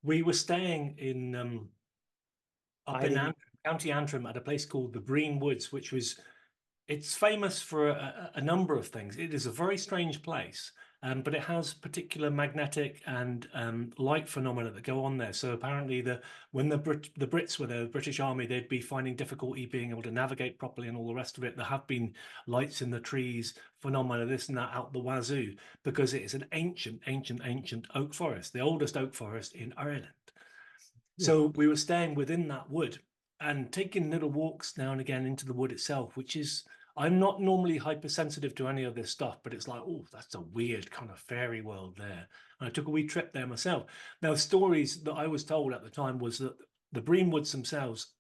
We were staying in up I in didn't. Antrim, County Antrim, at a place called the Breen Woods, which was, it's famous for a number of things. It is a very strange place. but it has particular magnetic and light phenomena that go on there. So apparently, when the Brits were there, the British Army, they'd be finding difficulty being able to navigate properly and all the rest of it. There have been lights in the trees, phenomena, this and that out the wazoo, because it is an ancient oak forest, the oldest oak forest in Ireland. So we were staying within that wood and taking little walks now and again into the wood itself, which is, I'm not normally hypersensitive to any of this stuff, but it's like, oh, that's a weird kind of fairy world there. And I took a wee trip there myself. Now, stories that I was told at the time was that the Bream Woods themselves,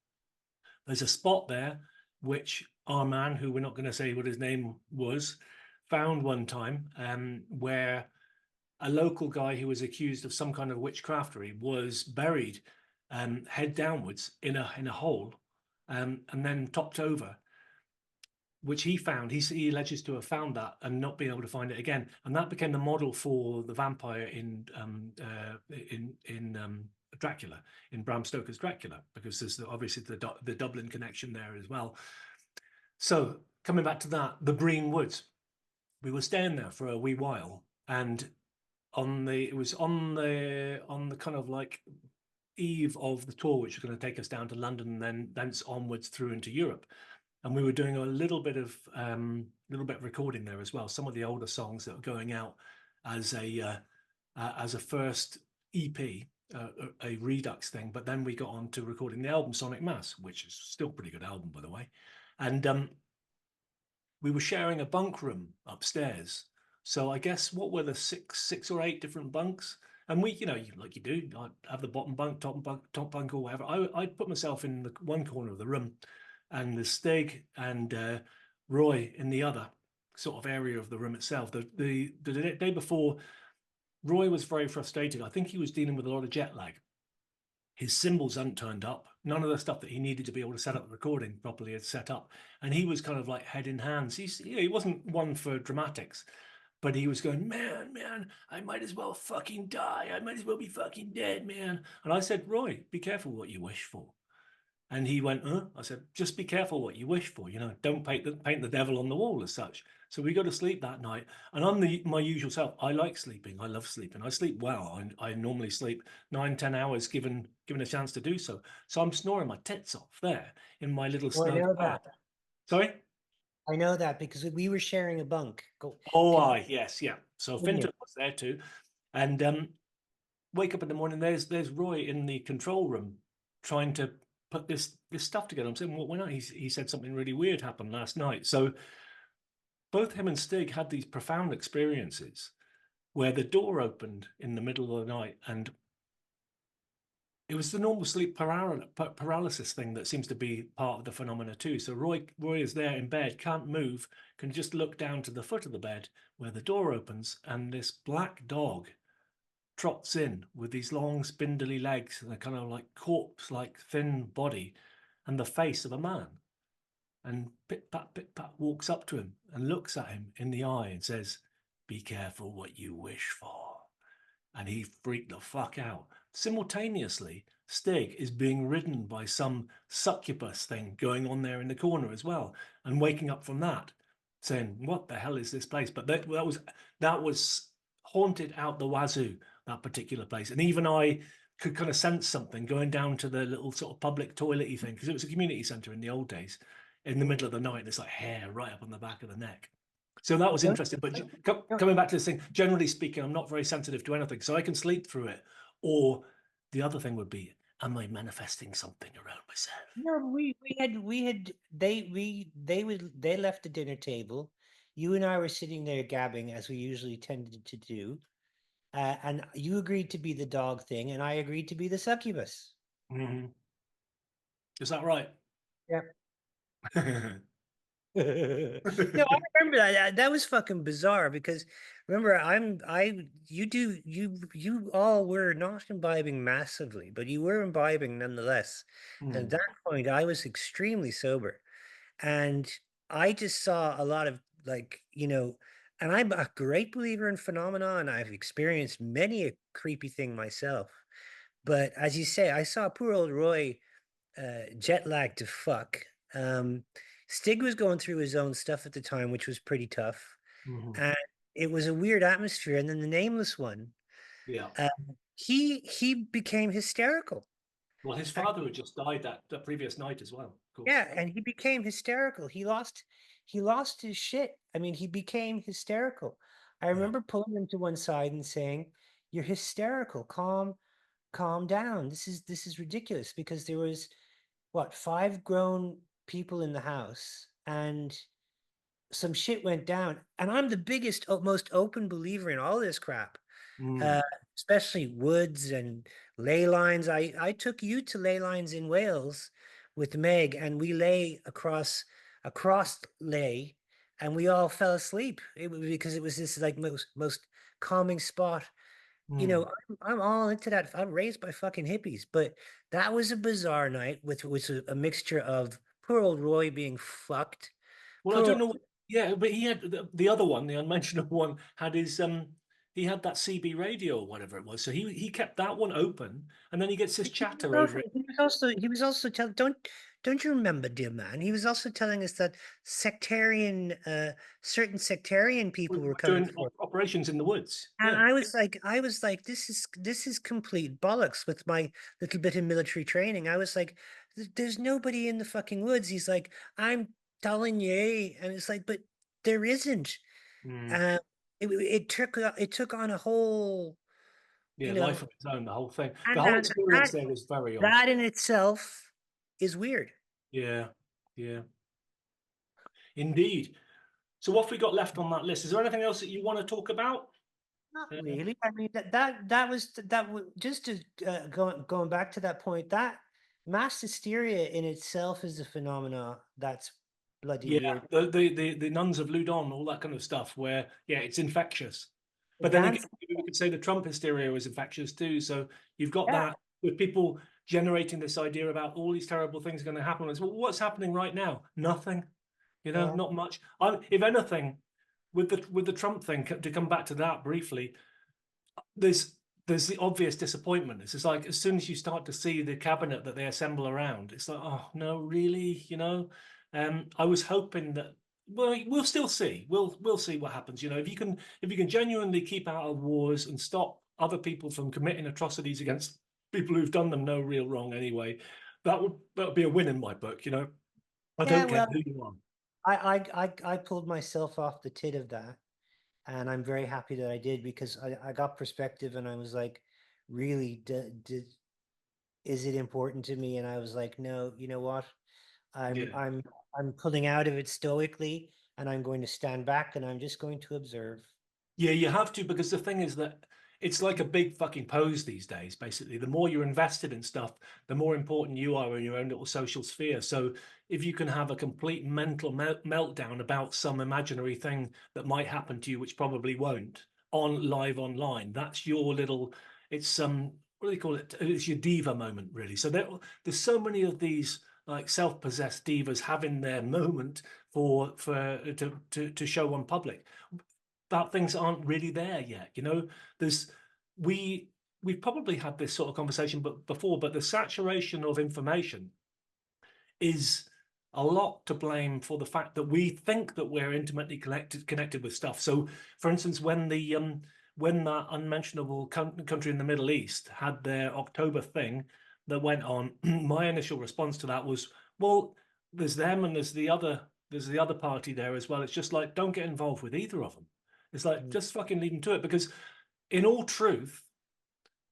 there's a spot there which our man, who we're not going to say what his name was, found one time, where a local guy who was accused of some kind of witchcraftery was buried head downwards in a hole, and then topped over, which he found. He alleges to have found that and not being able to find it again, and that became the model for the vampire in Dracula, in Bram Stoker's Dracula, because there's obviously the Dublin connection there as well. So coming back to that, the Bream Woods, we were staying there for a wee while, and it was on the kind of like eve of the tour, which was going to take us down to London and then thence onwards through into Europe. And we were doing a little bit of recording there as well. Some of the older songs that were going out as a first EP, a Redux thing. But then we got on to recording the album Sonic Mass, which is still a pretty good album, by the way. And we were sharing a bunk room upstairs. So I guess what were the six or eight different bunks? And we, like you do, I'd have the bottom bunk, top bunk, or whatever. I'd put myself in the one corner of the room, and the Stig and Roy in the other sort of area of the room itself. The day before, Roy was very frustrated. I think he was dealing with a lot of jet lag. His cymbals hadn't turned up. None of the stuff that he needed to be able to set up the recording properly had set up. And he was kind of like head in hands. He wasn't one for dramatics, but he was going, man, I might as well fucking die. I might as well be fucking dead, man. And I said, Roy, be careful what you wish for. And he went, I said, just be careful what you wish for. Don't paint the devil on the wall as such. So we go to sleep that night. And I'm my usual self. I like sleeping. I love sleeping. I sleep well. I normally sleep 9-10 hours given a chance to do so. So I'm snoring my tits off there in my little Well, I know snug. that. Sorry? I know that because we were sharing a bunk. Yes, yeah. So Continue. Fintan was there too. And wake up in the morning, there's Roy in the control room trying to put this stuff together. I'm saying, well, why not? He said something really weird happened last night. So both him and Stig had these profound experiences where the door opened in the middle of the night, and it was the normal sleep paralysis thing that seems to be part of the phenomena too. So Roy is there in bed, can't move, can just look down to the foot of the bed where the door opens, and this black dog trots in with these long spindly legs and a kind of like corpse-like thin body and the face of a man. And pit pat walks up to him and looks at him in the eye and says, be careful what you wish for. And he freaked the fuck out. Simultaneously, Stig is being ridden by some succubus thing going on there in the corner as well, and waking up from that, saying, what the hell is this place? But that was haunted out the wazoo, that particular place. And even I could kind of sense something going down to the little sort of public toilety thing, because it was a community centre in the old days, in the middle of the night. And it's like hair right up on the back of the neck. So that was interesting. But coming back to this thing, generally speaking, I'm not very sensitive to anything, so I can sleep through it. Or the other thing would be, am I manifesting something around myself? No, they left the dinner table. You and I were sitting there gabbing as we usually tended to do. And you agreed to be the dog thing, and I agreed to be the succubus. Mm-hmm. Is that right? Yeah. No, I remember that. That was fucking bizarre because remember, you all were not imbibing massively, but you were imbibing nonetheless. And at that point, I was extremely sober, and I just saw a lot of and I'm a great believer in phenomena, and I've experienced many a creepy thing myself. But as you say, I saw poor old Roy jet lagged to fuck. Stig was going through his own stuff at the time, which was pretty tough. Mm-hmm. And it was a weird atmosphere. And then the nameless one, Yeah. uh, he became hysterical. Well, his And father had just died that the previous night as well, of course. yeah, and he became hysterical. He lost his shit. I mean, he became hysterical. I Yeah. remember pulling him to one side and saying, "You're hysterical. Calm down. This is ridiculous." Because there was what, five grown people in the house, and some shit went down. And I'm the biggest, most open believer in all this crap, Mm. uh, especially woods and ley lines. I took you to ley lines in Wales with Meg, and we lay across lay, and we all fell asleep. Because it was this like most calming spot. Mm. I'm all into that. I'm raised by fucking hippies, but that was a bizarre night with was a mixture of poor old Roy being fucked. Well, I Poor don't old, know. Yeah, but he had the other one, the unmentionable one, had his he had that CB radio or whatever it was. So he kept that one open, and then he gets this he was chatter over also it. he was also telling, don't you remember, dear man? He was also telling us that certain sectarian We people were were coming doing forth. operations in the woods. And Yeah. I was like, this is complete bollocks with my little bit of military training. I was like, There's nobody in the fucking woods." He's like, "I'm telling you," and it's like, but there isn't. Mm. Uh, it took on a whole, you Yeah, know, life of its own, the whole thing. The and whole that experience that there was very odd. that in itself is weird. Yeah, yeah, indeed. So what have we got left on that list? Is there anything else that you want to talk about? Not Uh, really. I mean, that was just to going back to that point. That mass hysteria in itself is a phenomena that's bloody yeah, weird. the nuns of Loudon, all that kind of stuff, where yeah, it's infectious. The But then again, dance, we could say the Trump hysteria was infectious too. So you've got yeah, that with people generating this idea about all these terrible things going to happen. It's, well, what's happening right now? Nothing. yeah, Not much. If anything, with the Trump thing, to come back to that briefly, there's there's the obvious disappointment. It's just like as soon as you start to see the cabinet that they assemble around, it's like, oh no, really, I was hoping that. Well, we'll still see. We'll see what happens. If you can genuinely keep out of wars and stop other people from committing atrocities against people who've done them no real wrong anyway, that would be a win in my book. I yeah. don't care Well, who you are. I pulled myself off the tit of that, and I'm very happy that I did because I got perspective, and I was like, really, is it important to me? And I was like, no. You know what? I'm Yeah. I'm I'm pulling out of it stoically, and I'm going to stand back, and I'm just going to observe. Yeah, you have to, because the thing is that it's like a big fucking pose these days, basically. The more you're invested in stuff, the more important you are in your own little social sphere. So if you can have a complete mental meltdown about some imaginary thing that might happen to you, which probably won't, on live online, that's your little, it's what do they call it? It's your diva moment, really. So there's so many of these like self-possessed divas having their moment to show on public that things aren't really there yet. There's we we've probably had this sort of conversation but before, but the saturation of information is a lot to blame for the fact that we think that we're intimately connected with stuff. So, for instance, when that unmentionable country in the Middle East had their October thing that went on, my initial response to that was, well, there's them and there's the other party there as well. It's just like, don't get involved with either of them. It's like, Mm. just fucking leave them to it, because in all truth,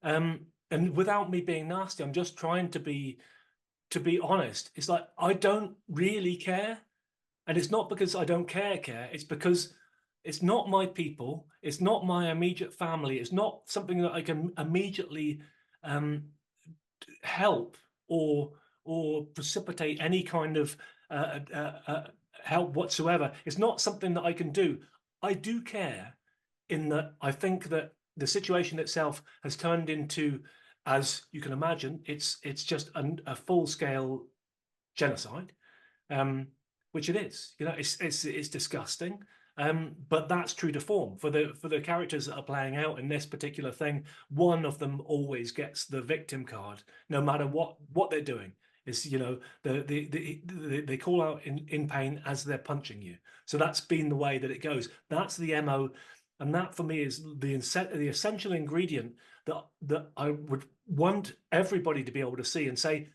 and without me being nasty, I'm just trying to be honest. It's like, I don't really care. And it's not because I don't care. It's because it's not my people. It's not my immediate family. It's not something that I can immediately um, help or precipitate any kind of help whatsoever. It's not something that I can do. I do care in that I think that the situation itself has turned into, as you can imagine, it's just a full scale genocide, which it is. It's disgusting. But that's true to form. For the characters that are playing out in this particular thing, one of them always gets the victim card, no matter what they're doing. Is they call out in pain as they're punching you. So that's been the way that it goes. That's the MO And that for me is the essential ingredient that I would want everybody to be able to see and say,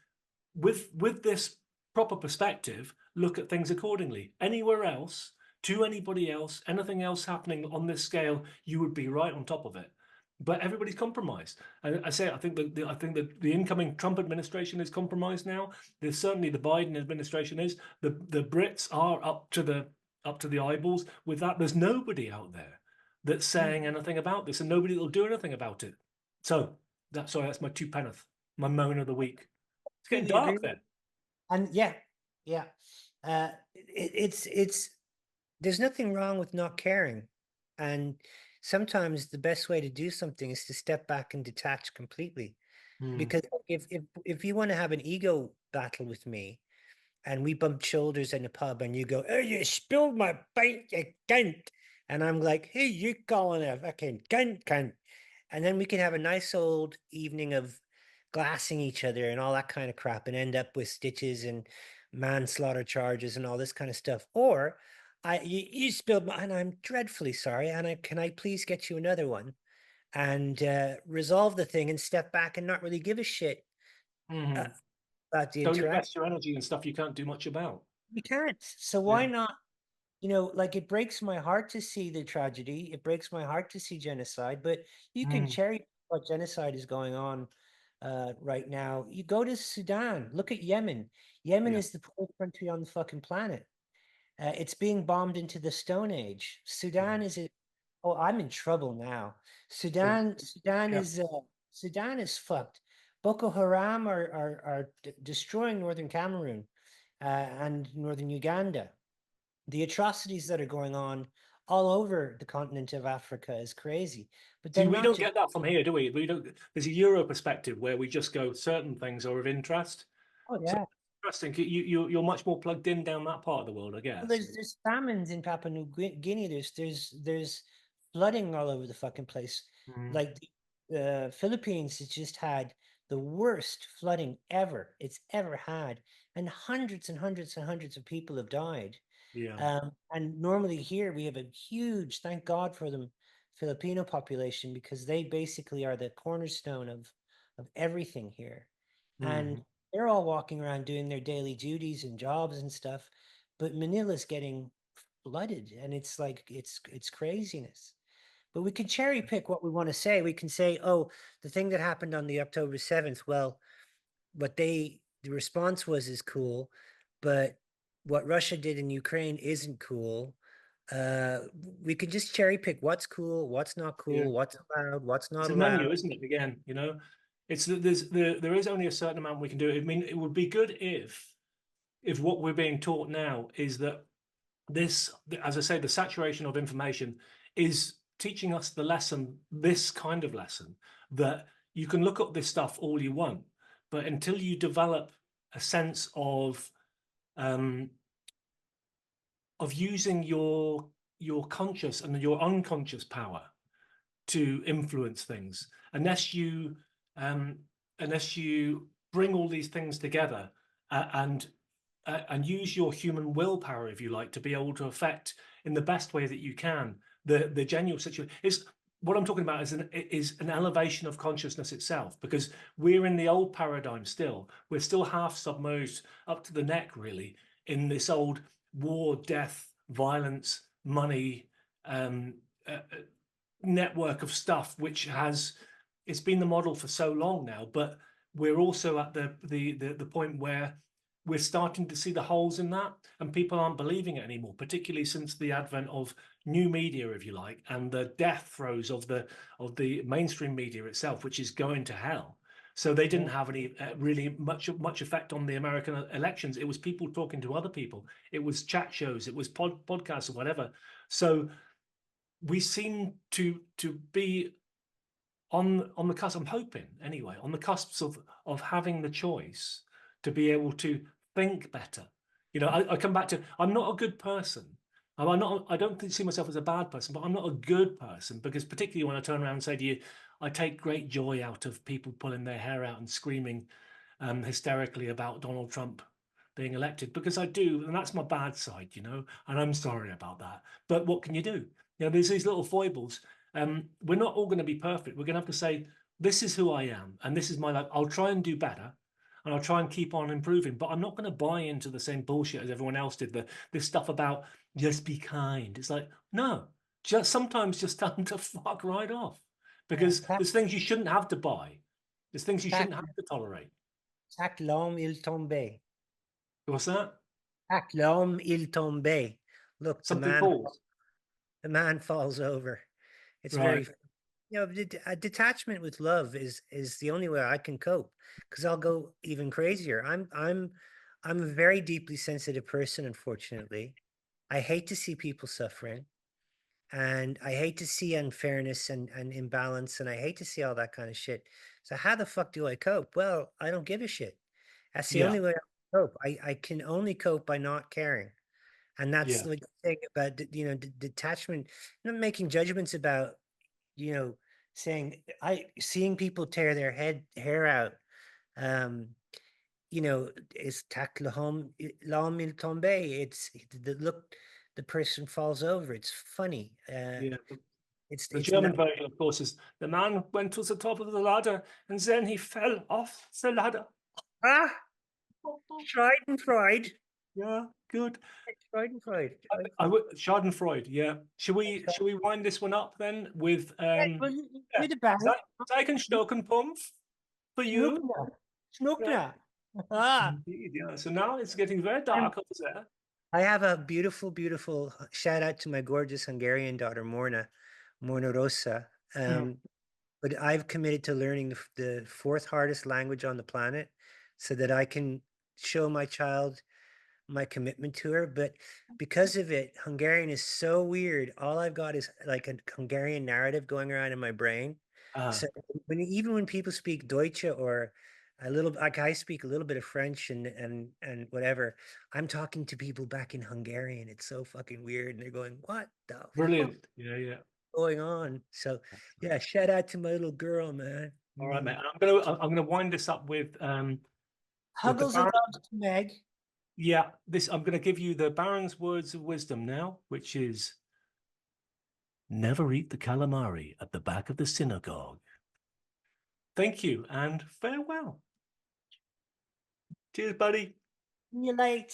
with this proper perspective, look at things accordingly. Anywhere else, to anybody else, anything else happening on this scale, you would be right on top of it. But everybody's compromised. And I say, I think that the incoming Trump administration is compromised now. There's certainly the Biden administration is. The Brits are up to the eyeballs with that. There's nobody out there that's saying anything about this, and nobody will do anything about it. So that's my two penneth, my moan of the week. It's getting Completely agree. dark then. And yeah, it's there's nothing wrong with not caring, and sometimes the best way to do something is to step back and detach completely. Because if you want to have an ego battle with me, and we bump shoulders in a pub, and you go, "Oh, you spilled my pint, you cunt," and I'm like, "Hey, you calling a fucking cunt," and then we can have a nice old evening of glassing each other and all that kind of crap, and end up with stitches and manslaughter charges and all this kind of stuff. Or you spilled my, and I'm dreadfully sorry, and can I please get you another one, and resolve the thing and step back and not really give a shit uh, about the Don't interaction. invest your energy in stuff you can't do much about. You can't. So why Yeah. not? Like, it breaks my heart to see the tragedy. It breaks my heart to see genocide, but you can cherry what genocide is going on right now. You go to Sudan, look at Yemen. Yemen Yeah. is the poorest country on the fucking planet. It's being bombed into the Stone Age. Sudan is it? Oh, I'm in trouble now. So yeah. Sudan is fucked. Boko Haram are destroying northern Cameroon and northern Uganda. The atrocities that are going on all over the continent of Africa is crazy. But See, then we not don't just, get that from here, do we? We don't. There's a Euro perspective where we just go certain things are of interest. oh So yeah. interesting. You're much more plugged in down that part of the world, I Well, guess. there's famines in Papua New Guinea. There's flooding all over the fucking place. Mm, Like the Philippines has just had the worst flooding ever it's ever had, and hundreds and hundreds and hundreds of people have died. yeah. And normally here we have a huge, thank God for them, Filipino population, because they basically are the cornerstone of everything here. And Mm, they're all walking around doing their daily duties and jobs and stuff. But Manila's getting flooded, and it's like it's craziness. But we can cherry pick what we want to say. We can say, oh, the thing that happened on the October 7th, well, the response was is cool, but what Russia did in Ukraine isn't cool. Uh, we can just cherry pick what's cool, what's not yeah. cool, what's allowed, what's It's not a menu, allowed. isn't it? Again, it's there is only a certain amount we can do. I mean, it would be good if what we're being taught now is that this, as I say, the saturation of information is teaching us the lesson, this kind of lesson, that you can look up this stuff all you want, but until you develop a sense um, of using your conscious and your unconscious power to influence things, unless you um, unless you bring all these things together and use your human willpower, if you like, to be able to affect in the best way that you can the genuine situation. Is what I'm talking about is an elevation of consciousness itself, because we're in the old paradigm still. We're still half submerged up to the neck, really, in this old war, death, violence, money network of stuff, which has it's been the model for so long now. But we're also at the point where we're starting to see the holes in that, and people aren't believing it anymore, particularly since the advent of new media, if you like, and the death throes of the mainstream media itself, which is going to hell. So they didn't Yeah. have any really much effect on the American elections. It was people talking to other people. It was chat shows. It was podcasts or whatever. So we seem to be on the cusp. I'm hoping anyway, on the cusps of having the choice to be able to think better. I come back to I'm not a good person. I'm not. I don't see myself as a bad person, but I'm not a good person, because particularly when I turn around and say to you, I take great joy out of people pulling their hair out and screaming hysterically about Donald Trump being elected, because I do, and that's my bad side, and I'm sorry about that. But what can you do? You know, there's these little foibles. We're not all going to be perfect. We're going to have to say, this is who I am, and this is my life. I'll try and do better, and I'll try and keep on improving. But I'm not going to buy into the same bullshit as everyone else did. This stuff about just be kind. It's like, no, just tell them to fuck right off, Yeah. because there's things you shouldn't have to buy. There's things you Tac, shouldn't have to tolerate. tac l'homme il tombe. What's that? Tac l'homme il tombe. Look, Something falls. the man falls over. It's Right. very, a detachment with love is the only way I can cope, because I'll go even crazier. I'm a very deeply sensitive person, unfortunately. I hate to see people suffering, and I hate to see unfairness and imbalance, and I hate to see all that kind of shit. So how the fuck do I cope? Well, I don't give a shit. That's the Yeah. only way I cope. I can only cope by not caring. And that's Yeah. the thing about, detachment, not making judgments about, saying, seeing people tear their hair out, um, is tac l'homme il tombe. It's the look, the person falls over. It's funny. Yeah. The It's not. German version, of course, is the man went to the top of the ladder and then he fell off the ladder. Ah, Schadenfreude. Yeah, good. Schadenfreude. Schadenfreude. Yeah. Should we wind this one up then with Well, yeah, you're the best. Zeichenstockenpumpf for you? Schnuckler. Yeah, Schnuckler. Ah. indeed. Yeah. So now it's getting very dark over there. I have a beautiful, beautiful shout out to my gorgeous Hungarian daughter, Morna Rosa. Hmm. But I've committed to learning the fourth hardest language on the planet so that I can show my child my commitment to her. But because of it, Hungarian is so weird. All I've got is like a Hungarian narrative going around in my brain. Ah, So even when people speak Deutsche or a little, like I speak a little bit of French and whatever, I'm talking to people back in Hungarian. It's so fucking weird, and they're going, "What the fuck brilliant. Yeah, yeah. going on?" So yeah, shout out to my little girl, man. All right, mate. Mm. I'm gonna wind this up with the Huggles and Baron. loves to Meg. Yeah, this I'm gonna give you the Baron's words of wisdom now, which is never eat the calamari at the back of the synagogue. Thank you and farewell. Cheers, buddy. See you later.